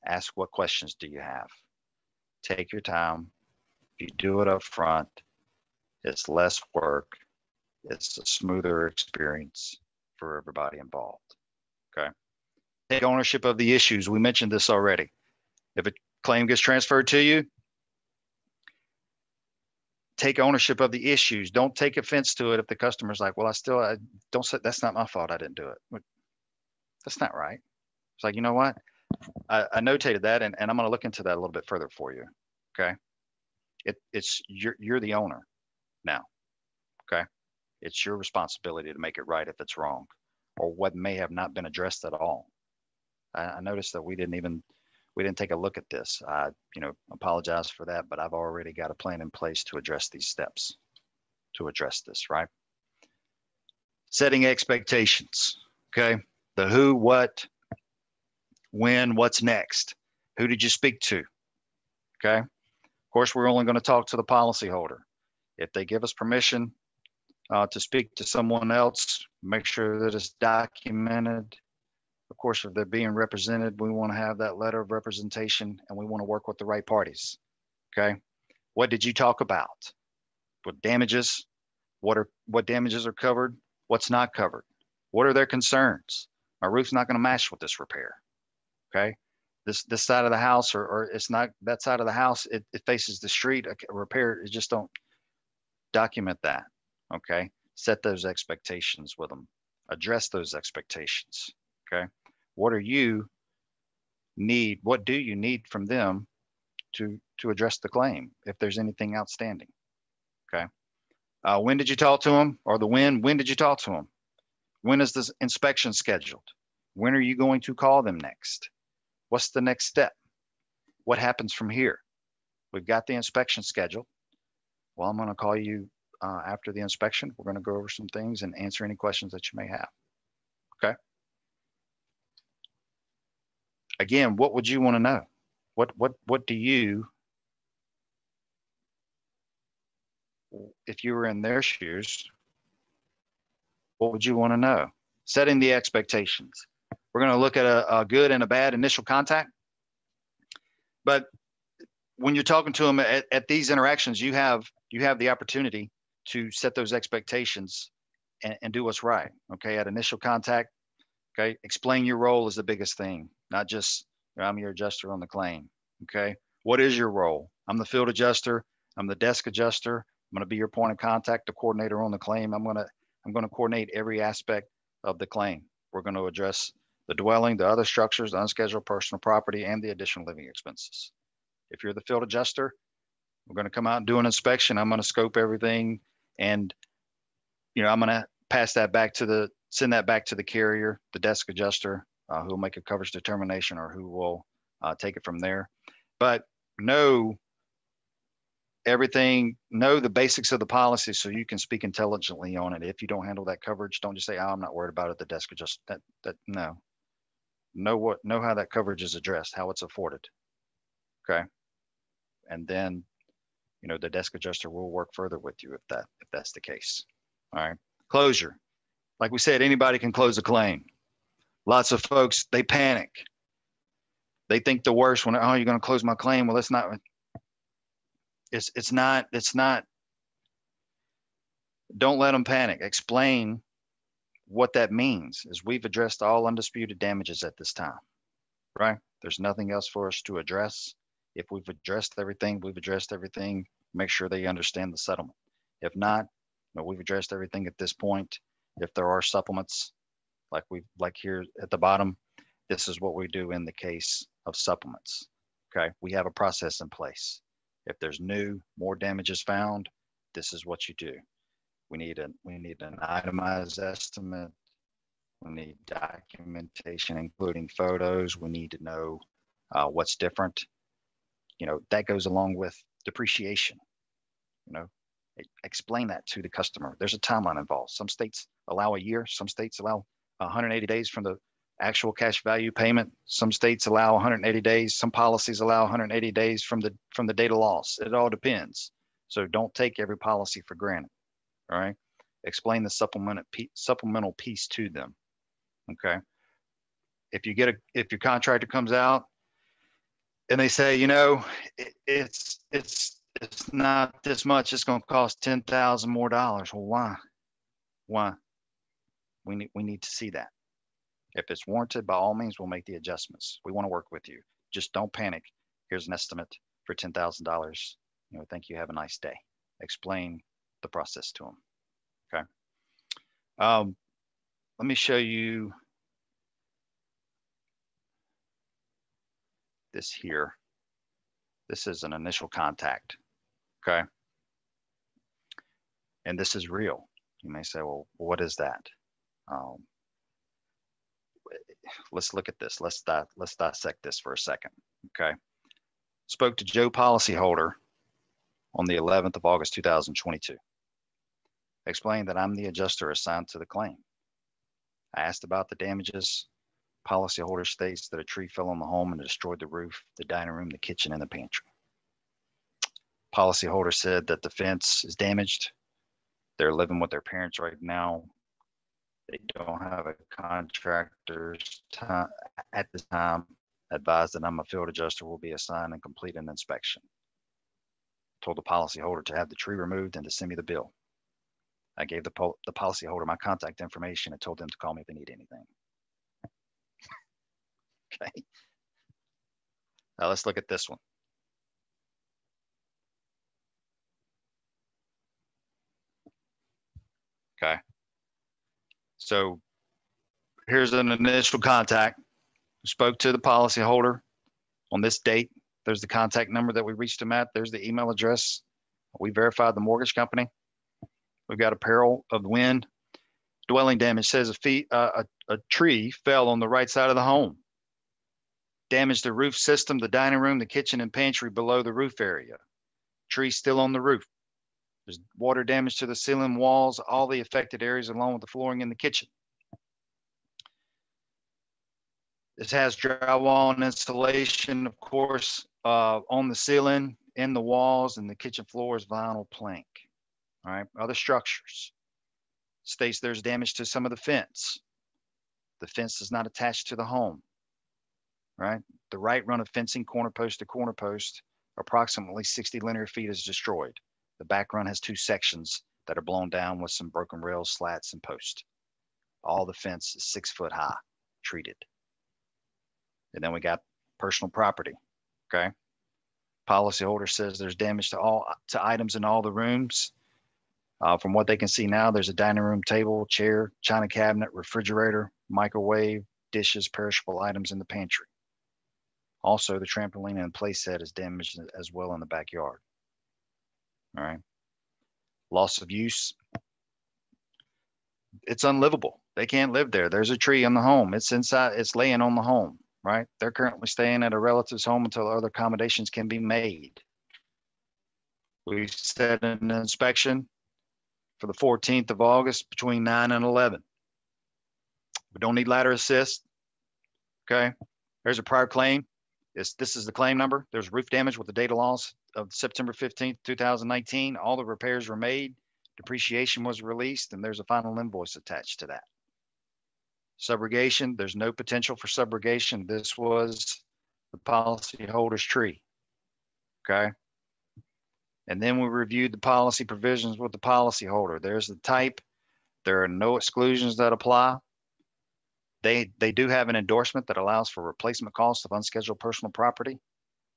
Ask what questions do you have. Take your time. If you do it up front, it's less work. It's a smoother experience for everybody involved. Okay. Take ownership of the issues. We mentioned this already. If a claim gets transferred to you, take ownership of the issues. Don't take offense to it if the customer's like, well, I don't say that's not my fault. I didn't do it. That's not right. It's like, you know what? I notated that, and I'm going to look into that a little bit further for you. Okay. It's you're the owner now. Okay. It's your responsibility to make it right if it's wrong or what may have not been addressed at all. I noticed that we didn't take a look at this. I apologize for that, but I've already got a plan in place to address these steps, to address this, right? Setting expectations. Okay. The who, what, when, what's next? Who did you speak to? Okay. Of course, we're only going to talk to the policyholder. If they give us permission to speak to someone else, make sure that it's documented. Of course, if they're being represented, we want to have that letter of representation, and we want to work with the right parties. Okay. What did you talk about? What damages? What damages are covered? What's not covered? What are their concerns? My roof's not going to match with this repair. Okay. This side of the house, or it's not that side of the house, it faces the street. A repair, you just don't document that. Okay. Set those expectations with them. Address those expectations. Okay. What do you need from them to address the claim if there's anything outstanding? Okay. When did you talk to them? Or when did you talk to them? When is this inspection scheduled? When are you going to call them next? What's the next step? What happens from here? We've got the inspection scheduled. Well, I'm going to call you after the inspection. We're going to go over some things and answer any questions that you may have. Okay. Again, what would you want to know? What do you, if you were in their shoes, what would you want to know? Setting the expectations. We're going to look at a good and a bad initial contact. But when you're talking to them at these interactions, you have the opportunity to set those expectations and do what's right. Okay. At initial contact, okay, explain your role is the biggest thing, not just I'm your adjuster on the claim. Okay. What is your role? I'm the field adjuster. I'm the desk adjuster. I'm going to be your point of contact, the coordinator on the claim. I'm going to coordinate every aspect of the claim. We're going to address the dwelling, the other structures, the unscheduled personal property, and the additional living expenses. If you're the field adjuster, we're going to come out and do an inspection. I'm going to scope everything, and I'm going to send that back to the carrier, the desk adjuster, who will make a coverage determination or who will take it from there. But know the basics of the policy so you can speak intelligently on it. If you don't handle that coverage, don't just say, I'm not worried about it. The desk adjuster, no. Know how that coverage is addressed, how it's afforded. Okay. And then, the desk adjuster will work further with you if that's the case. All right. Closure. Like we said, anybody can close a claim. Lots of folks, they panic. They think the worst when, you're going to close my claim. Well, it's not, don't let them panic. Explain what that means is we've addressed all undisputed damages at this time, right? There's nothing else for us to address. If we've addressed everything, make sure they understand the settlement. If not, we've addressed everything at this point. If there are supplements, like here at the bottom, this is what we do in the case of supplements. Okay. We have a process in place. If there's more damages found, this is what you do. We need an itemized estimate. We need documentation, including photos. We need to know what's different. That goes along with depreciation. Explain that to the customer. There's a timeline involved. Some states allow a year. Some states allow 180 days from the actual cash value payment. Some states allow 180 days. Some policies allow 180 days from the date of loss. It all depends. So don't take every policy for granted. All right. Explain the supplemental piece to them. Okay. If your contractor comes out and they say, it's not this much, it's going to cost $10,000 more. Well, why? We need to see that. If it's warranted, by all means, we'll make the adjustments. We want to work with you. Just don't panic. Here's an estimate for $10,000. Thank you. Have a nice day. Explain the process to them. Okay. Let me show you this here. This is an initial contact. Okay. And this is real. You may say, well, what is that? Let's look at this. Let's dissect this for a second. Okay. Spoke to Joe Policyholder on the 11th of August, 2022. Explained that I'm the adjuster assigned to the claim. I asked about the damages. Policyholder states that a tree fell on the home and destroyed the roof, the dining room, the kitchen, and the pantry. Policyholder said that the fence is damaged. They're living with their parents right now. They don't have a contractor's time at this time. Advised that I'm a field adjuster will be assigned and complete an inspection. Told the policyholder to have the tree removed and to send me the bill. I gave the policyholder my contact information and told them to call me if they need anything. Okay. Now let's look at this one. Okay. So here's an initial contact. Spoke to the policyholder on this date. There's the contact number that we reached them at. There's the email address. We verified the mortgage company. We've got a peril of wind. Dwelling damage says a tree fell on the right side of the home. Damaged the roof system, the dining room, the kitchen, and pantry below the roof area. Tree still on the roof. There's water damage to the ceiling, walls, all the affected areas, along with the flooring in the kitchen. This has drywall and insulation, of course, on the ceiling, in the walls, and the kitchen floor is vinyl plank. All right, other structures. States there's damage to some of the fence. The fence is not attached to the home. Right, the right run of fencing, corner post to corner post, approximately 60 linear feet is destroyed. The back run has 2 sections that are blown down with some broken rails, slats, and posts. All the fence is 6 foot high, treated. And then we got personal property. Okay. Policyholder says there's damage to items in all the rooms. From what they can see now, there's a dining room table, chair, china cabinet, refrigerator, microwave, dishes, perishable items in the pantry. Also, the trampoline and play set is damaged as well in the backyard. All right. Loss of use. It's unlivable. They can't live there. There's a tree in the home. It's inside. It's laying on the home. Right. They're currently staying at a relative's home until other accommodations can be made. We set an inspection for the 14th of August between 9 and 11. We don't need ladder assist. Okay. There's a prior claim. This is the claim number. There's roof damage with the data loss of September 15th, 2019. All the repairs were made. Depreciation was released, and there's a final invoice attached to that. Subrogation, there's no potential for subrogation. This was the policyholder's tree. Okay. And then we reviewed the policy provisions with the policyholder. There's the type. There are no exclusions that apply. They do have an endorsement that allows for replacement costs of unscheduled personal property.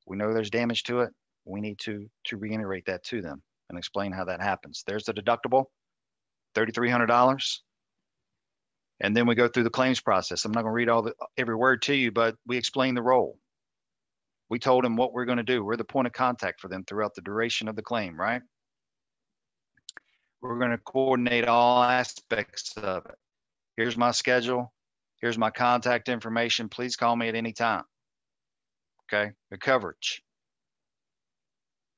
We know there's damage to it. We need to reiterate that to them and explain how that happens. There's the deductible, $3,300. And then we go through the claims process. I'm not going to read every word to you, but we explain the role. We told them what we're going to do. We're the point of contact for them throughout the duration of the claim, right? We're going to coordinate all aspects of it. Here's my schedule. Here's my contact information. Please call me at any time. Okay. The coverage.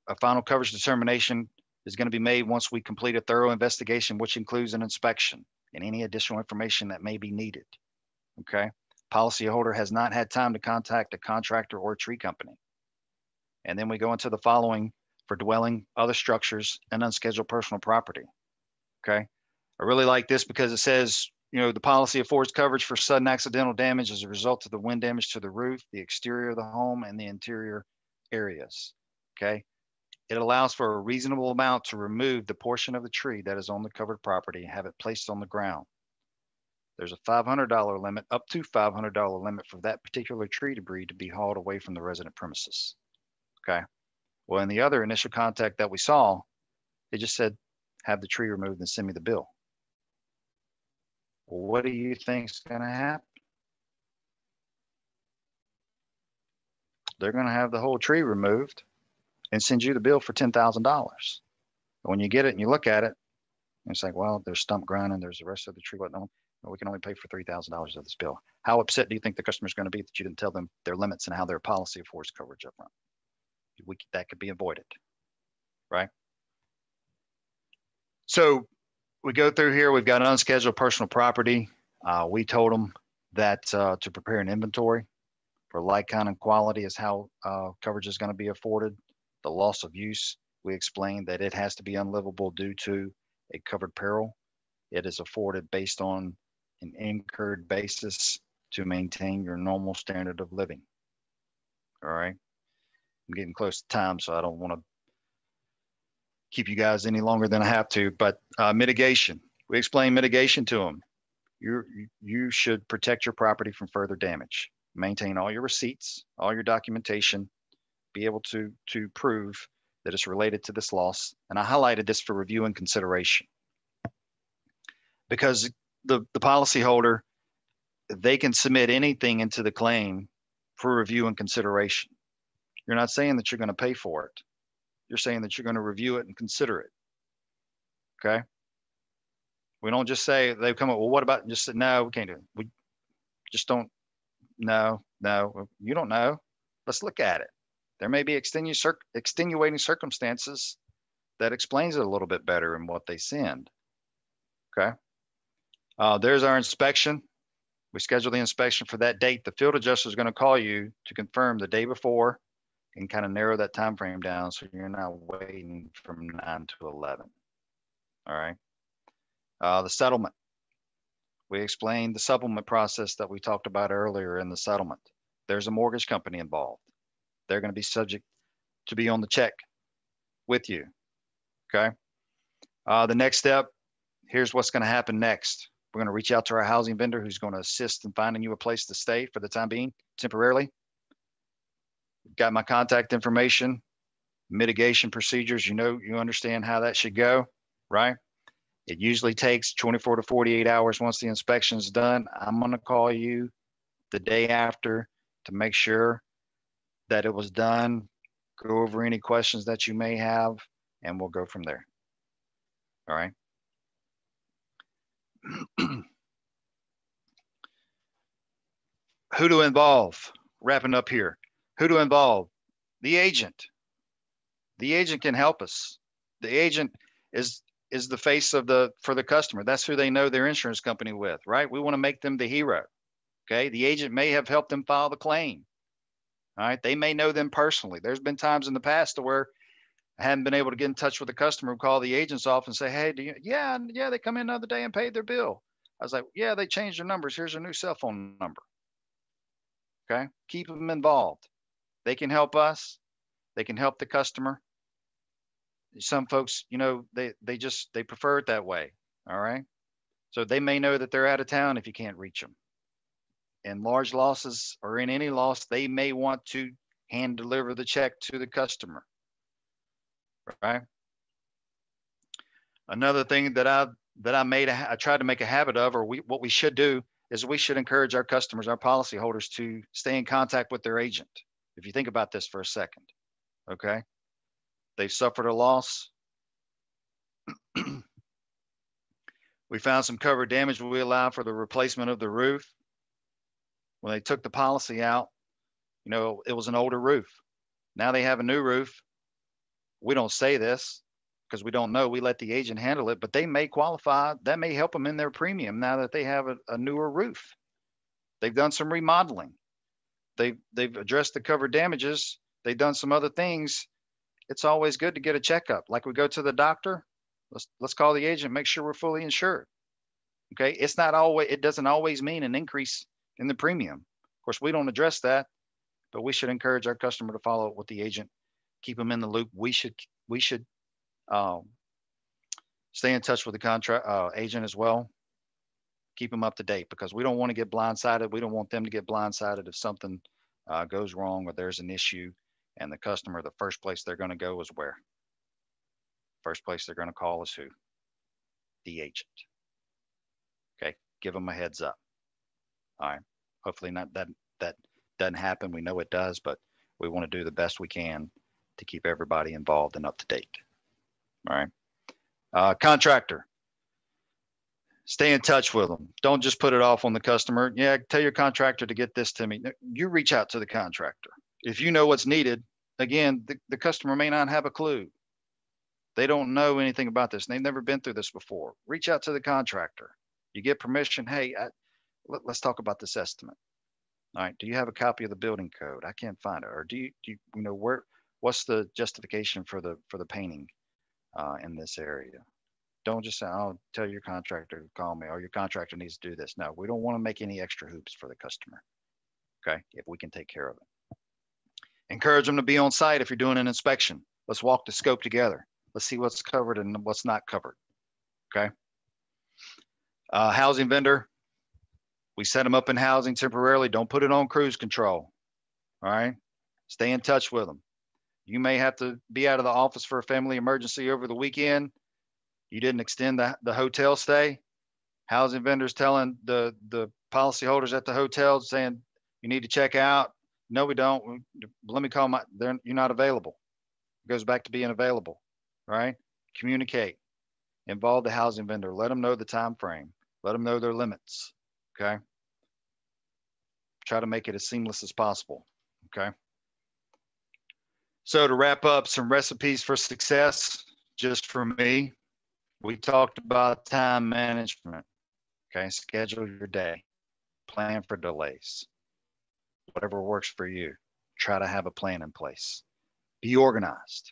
A final coverage determination is going to be made once we complete a thorough investigation, which includes an inspection and any additional information that may be needed. Okay. Policyholder has not had time to contact a contractor or a tree company. And then we go into the following for dwelling, other structures, and unscheduled personal property. Okay. I really like this because it says, you know, the policy affords coverage for sudden accidental damage as a result of the wind damage to the roof, the exterior of the home, and the interior areas. Okay. It allows for a reasonable amount to remove the portion of the tree that is on the covered property and have it placed on the ground. There's a $500 limit, up to $500 limit for that particular tree debris to be hauled away from the resident premises. Okay. Well, in the other initial contact that we saw, they just said, have the tree removed and send me the bill. Well, what do you think is going to happen? They're going to have the whole tree removed and send you the bill for $10,000. When you get it and you look at it, it's like, well, there's stump grinding, there's the rest of the tree. What? No, we can only pay for $3,000 of this bill. How upset do you think the customer's going to be that you didn't tell them their limits and how their policy affords coverage up front? That could be avoided, right? So we go through here. We've got unscheduled personal property. We told them that to prepare an inventory for like, kind, and quality is how coverage is going to be afforded. The loss of use We explained that it has to be unlivable due to a covered peril. It is afforded based on an incurred basis to maintain your normal standard of living. All right. I'm getting close to time, so I don't want to keep you guys any longer than I have to, but mitigation. We explain mitigation to them. You should protect your property from further damage. Maintain all your receipts, all your documentation, be able to prove that it's related to this loss. And I highlighted this for review and consideration because the policyholder, they can submit anything into the claim for review and consideration. You're not saying that you're going to pay for it. You're saying that you're going to review it and consider it. Okay. We don't just say, they come up, well, what about, just say, no, we can't do it. We just don't, no, you don't know. Let's look at it. There may be extenuating circumstances that explains it a little bit better in what they send. Okay. There's our inspection. We schedule the inspection for that date. The field adjuster is going to call you to confirm the day before and kind of narrow that time frame down so you're not waiting from 9 to 11. All right. The settlement. We explained the supplement process that we talked about earlier in the settlement. There's a mortgage company involved. They're going to be subject to be on the check with you. Okay. The next step, here's what's going to happen next. We're going to reach out to our housing vendor who's going to assist in finding you a place to stay for the time being, temporarily. Got my contact information, mitigation procedures. You know, you understand how that should go, right? It usually takes 24 to 48 hours once the inspection's done. I'm going to call you the day after to make sure that it was done, go over any questions that you may have, and we'll go from there. All right. Who to involve? Wrapping up here. Who to involve? The agent. The agent can help us. The agent is the face for the customer. That's who they know their insurance company with, right? We want to make them the hero. Okay. The agent may have helped them file the claim. All right. They may know them personally. There's been times in the past to where I hadn't been able to get in touch with the customer, call the agent's office and say, hey, yeah, they come in the other day and paid their bill. I was like, yeah, they changed their numbers. Here's their new cell phone number. Okay. Keep them involved. They can help us. They can help the customer. Some folks, you know, they prefer it that way. All right. So they may know that they're out of town if you can't reach them. In large losses or in any loss, they may want to hand deliver the check to the customer. Right. Another thing that I tried to make a habit of, or what we should do is we should encourage our customers, our policyholders, to stay in contact with their agent. If you think about this for a second, okay, they've suffered a loss. We found some covered damage. We allow for the replacement of the roof. When they took the policy out, you know, it was an older roof. Now they have a new roof. We don't say this because we don't know. We let the agent handle it, but they may qualify. That may help them in their premium now that they have a newer roof. They've done some remodeling. They've addressed the covered damages. They've done some other things. It's always good to get a checkup. Like we go to the doctor, let's call the agent, make sure we're fully insured. Okay. It doesn't always mean an increase in the premium. Of course, we don't address that, but we should encourage our customer to follow up with the agent, keep them in the loop. We should stay in touch with the contract agent as well. Keep them up to date because we don't want to get blindsided. We don't want them to get blindsided if something goes wrong or there's an issue, and the customer, the first place they're going to go is where? First place they're going to call is who? The agent. Okay, give them a heads up. All right. Hopefully not that doesn't happen. We know it does, but we want to do the best we can to keep everybody involved and up to date. All right. Contractor. Stay in touch with them. Don't just put it off on the customer. Yeah, tell your contractor to get this to me. You reach out to the contractor. If you know what's needed, again, the customer may not have a clue. They don't know anything about this. They've never been through this before. Reach out to the contractor. You get permission. Hey, let's talk about this estimate. All right. Do you have a copy of the building code? I can't find it. Or do you know, what's the justification for the painting in this area? Don't just say, "Oh, tell your contractor to call me," or "Your contractor needs to do this." No, we don't want to make any extra hoops for the customer. Okay, if we can take care of it. Encourage them to be on site if you're doing an inspection. Let's walk the scope together. Let's see what's covered and what's not covered. Okay. Housing vendor, we set them up in housing temporarily. Don't put it on cruise control. All right. Stay in touch with them. You may have to be out of the office for a family emergency over the weekend. You didn't extend the hotel stay. Housing vendors telling the policyholders at the hotel saying you need to check out. No, we don't. Let me call you're not available. It goes back to being available, right? Communicate. Involve the housing vendor. Let them know the time frame. Let them know their limits. Okay. Try to make it as seamless as possible. Okay. So to wrap up, some recipes for success, just for me, we talked about time management. Okay. Schedule your day. Plan for delays. Whatever works for you. Try to have a plan in place. Be organized.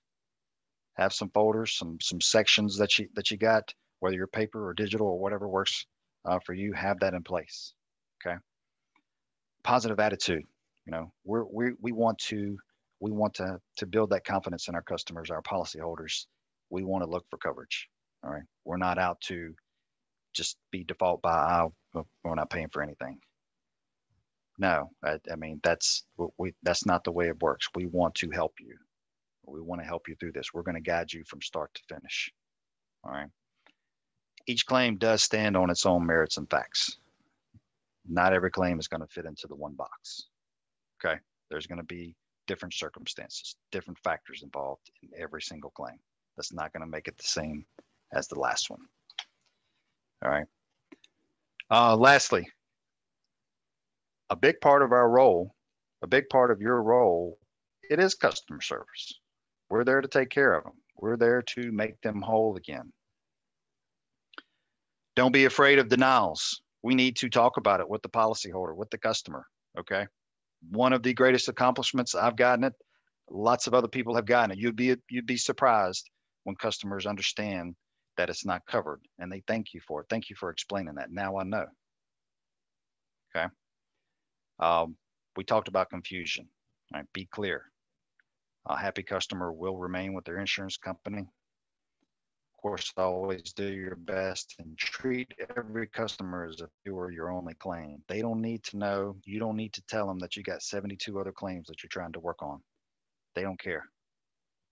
Have some folders, some sections that you got, whether you're paper or digital or whatever works for you. Have that in place. Okay. Positive attitude. You know, we want to build that confidence in our customers, our policyholders. We want to look for coverage. All right. We're not out to just be default by we're not paying for anything. No, I mean that's not the way it works. We want to help you. We want to help you through this. We're going to guide you from start to finish. All right. Each claim does stand on its own merits and facts. Not every claim is going to fit into the one box. Okay. There's going to be different circumstances, different factors involved in every single claim. That's not going to make it the same as the last one. All right. Lastly, a big part of our role, a big part of your role, it is customer service. We're there to take care of them. We're there to make them whole again. Don't be afraid of denials. We need to talk about it with the policyholder, with the customer. Okay. One of the greatest accomplishments I've gotten it. Lots of other people have gotten it. You'd be surprised when customers understand that it's not covered and they thank you for it. Thank you for explaining that. Now I know. Okay. We talked about confusion. All right. Be clear. A happy customer will remain with their insurance company. Of course, always do your best and treat every customer as if you were your only claim. They don't need to know. You don't need to tell them that you got 72 other claims that you're trying to work on. They don't care,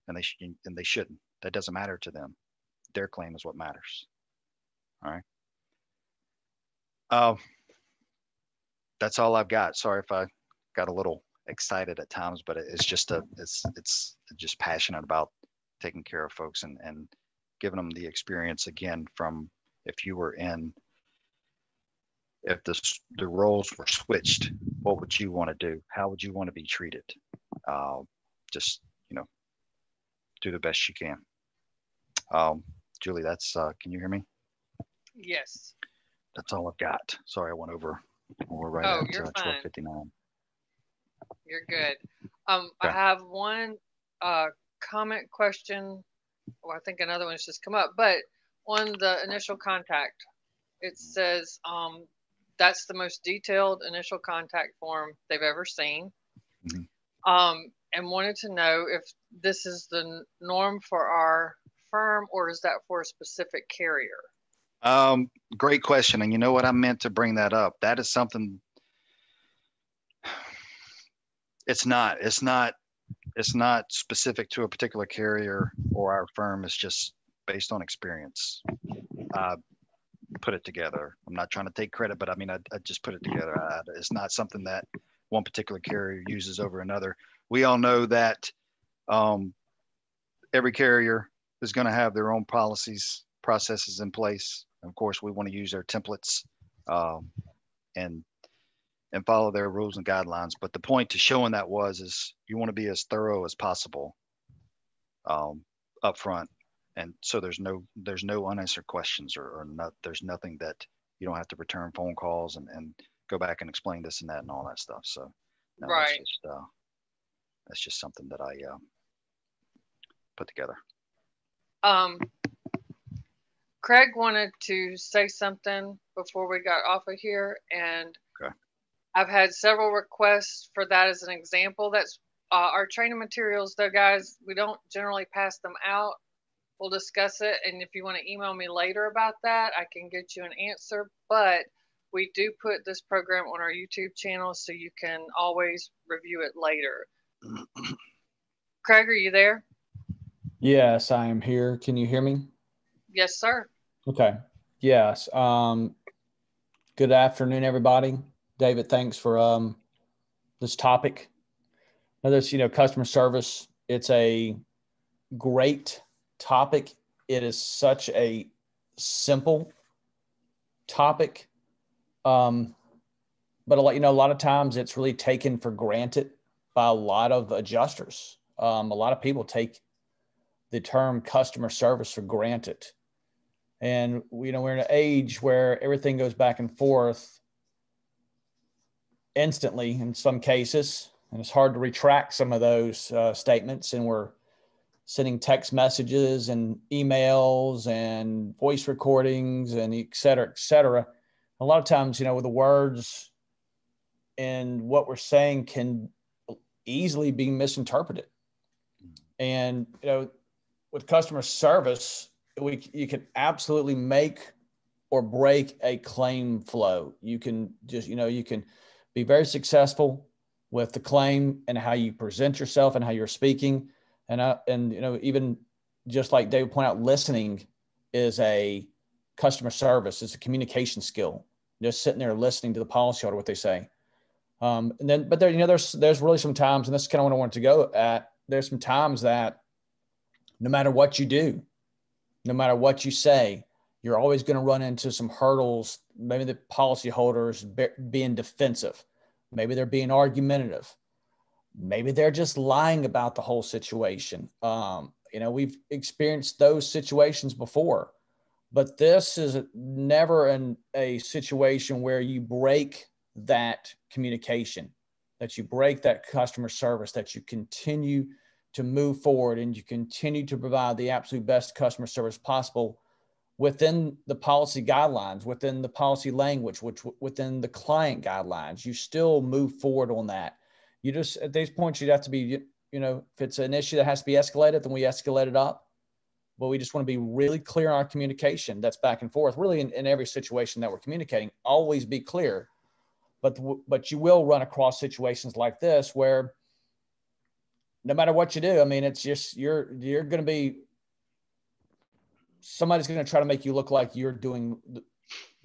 and they shouldn't. That doesn't matter to them. Their claim is what matters. All right. That's all I've got. Sorry if I got a little excited at times, but it's just it's just passionate about taking care of folks and giving them the experience again from if the roles were switched, what would you want to do? How would you want to be treated? Just, do the best you can. Julie, that's, can you hear me? Yes. That's all I've got. Sorry, I went over. We're right Oh, at you're fine. 12:59. You're good. Okay. I have one comment question. Well, I think another one's just come up, but on the initial contact, it says that's the most detailed initial contact form they've ever seen. Mm-hmm. And wanted to know if this is the norm for our firm or is that for a specific carrier? Great question. And you know what? I meant to bring that up. That is something. It's not specific to a particular carrier or our firm. It's just based on experience. Put it together. I'm not trying to take credit, but I mean, I just put it together. It's not something that one particular carrier uses over another. We all know that every carrier is going to have their own policies, processes in place. Of course, we want to use their templates and follow their rules and guidelines. But the point to showing that is you want to be as thorough as possible up front. And so there's no unanswered questions or not, there's nothing that you don't have to return phone calls and go back and explain this and that and all that stuff. So no, right. That's just something that put together. Craig wanted to say something before we got off of here, and Okay. I've had several requests for that as an example. That's our training materials, though, guys. We don't generally pass them out. We'll discuss it, and if you want to email me later about that, I can get you an answer. But we do put this program on our YouTube channel, so you can always review it later. Craig, are you there? Yes, I am here. Can you hear me? Yes, sir. Okay. Yes. Good afternoon, everybody. David, thanks for this topic. Now, this, customer service, it's a great topic. It is such a simple topic. But a lot of times it's really taken for granted by a lot of adjusters. A lot of people take the term customer service for granted. And, we're in an age where everything goes back and forth instantly in some cases, and it's hard to retract some of those statements. And we're sending text messages and emails and voice recordings and et cetera, et cetera. A lot of times, with the words and what we're saying can easily be misinterpreted. And, with customer service, you can absolutely make or break a claim flow. You can just, you can be very successful with the claim and how you present yourself and how you're speaking. And even just like David pointed out, listening is a customer service. It's a communication skill. Just sitting there listening to the policyholder, what they say. But there's really some times, and this is kind of what I wanted to go at. There's some times that no matter what you do, no matter what you say, you're always going to run into some hurdles. Maybe the policyholder is being defensive. Maybe they're being argumentative. Maybe they're just lying about the whole situation. We've experienced those situations before, but this is never a situation where you break that communication, that you break that customer service, that you continue to move forward and you continue to provide the absolute best customer service possible within the policy guidelines, within the policy language, within the client guidelines. You still move forward on that. You just, at these points, you'd have to be, if it's an issue that has to be escalated, then we escalate it up. But we just want to be really clear on our communication. That's back and forth, really in every situation that we're communicating. Always be clear. But you will run across situations like this where no matter what you do, it's just, you're going to be, somebody's going to try to make you look like you're doing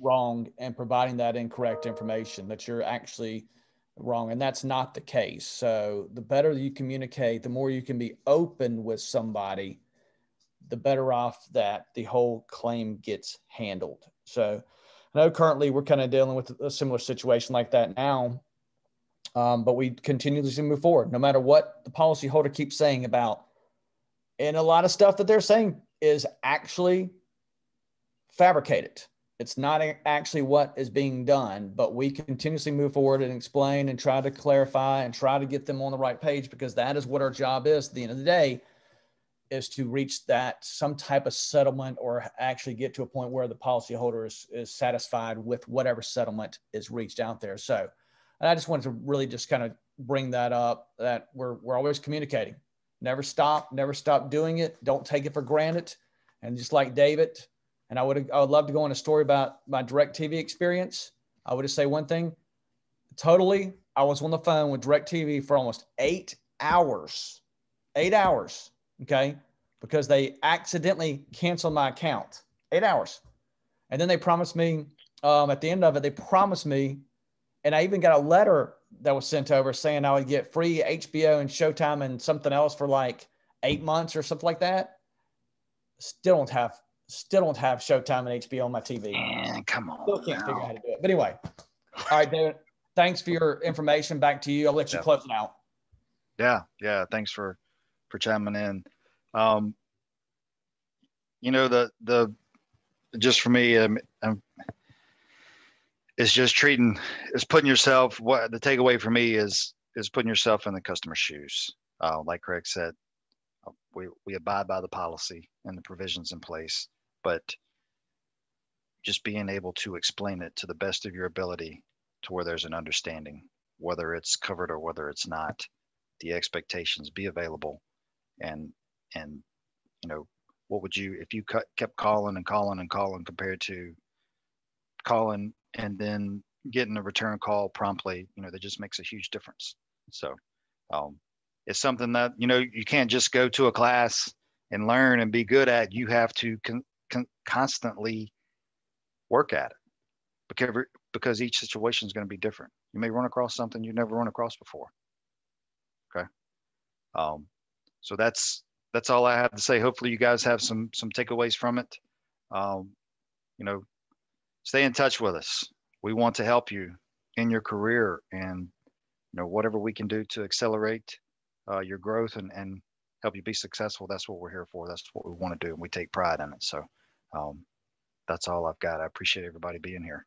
wrong and providing that incorrect information, that you're actually wrong. And that's not the case. So the better you communicate, the more you can be open with somebody, the better off that the whole claim gets handled. So I know currently we're kind of dealing with a similar situation like that now. But we continuously move forward, no matter what the policyholder keeps saying about. And a lot of stuff that they're saying is actually fabricated. It's not actually what is being done, but we continuously move forward and explain and try to clarify and try to get them on the right page, because that is what our job is at the end of the day, is to reach that some type of settlement or actually get to a point where the policyholder is satisfied with whatever settlement is reached out there. So, and I just wanted to really just kind of bring that up, that we're always communicating. Never stop doing it. Don't take it for granted. And just like David, and I would love to go on a story about my DirecTV experience. I would just say one thing. Totally, I was on the phone with DirecTV for almost 8 hours. 8 hours, okay? Because they accidentally canceled my account. 8 hours. And then they promised me, at the end of it, they promised me, and I even got a letter that was sent over saying I would get free HBO and Showtime and something else for like 8 months or something like that. Still don't have Showtime and HBO on my TV. Man, come on. Still can't figure out how to do it. But anyway, all right, David, thanks for your information. Back to you. I'll let you close it out. Yeah. Thanks for chiming in. The just for me, it's just putting yourself. What the takeaway for me is putting yourself in the customer's shoes. Like Craig said, we abide by the policy and the provisions in place, but just being able to explain it to the best of your ability to where there's an understanding, whether it's covered or whether it's not, the expectations be available. And you know, what would you, if you kept calling and calling and calling compared to calling and then getting a return call promptly, you know, that just makes a huge difference. So it's something that, you know, you can't just go to a class and learn and be good at. You have to constantly work at it, because each situation is going to be different. You may run across something you've never run across before. Okay. So that's all I have to say. Hopefully you guys have some takeaways from it. You know, stay in touch with us. We want to help you in your career, and you know, whatever we can do to accelerate your growth and help you be successful. That's what we're here for. That's what we want to do, and we take pride in it. So that's all I've got. I appreciate everybody being here.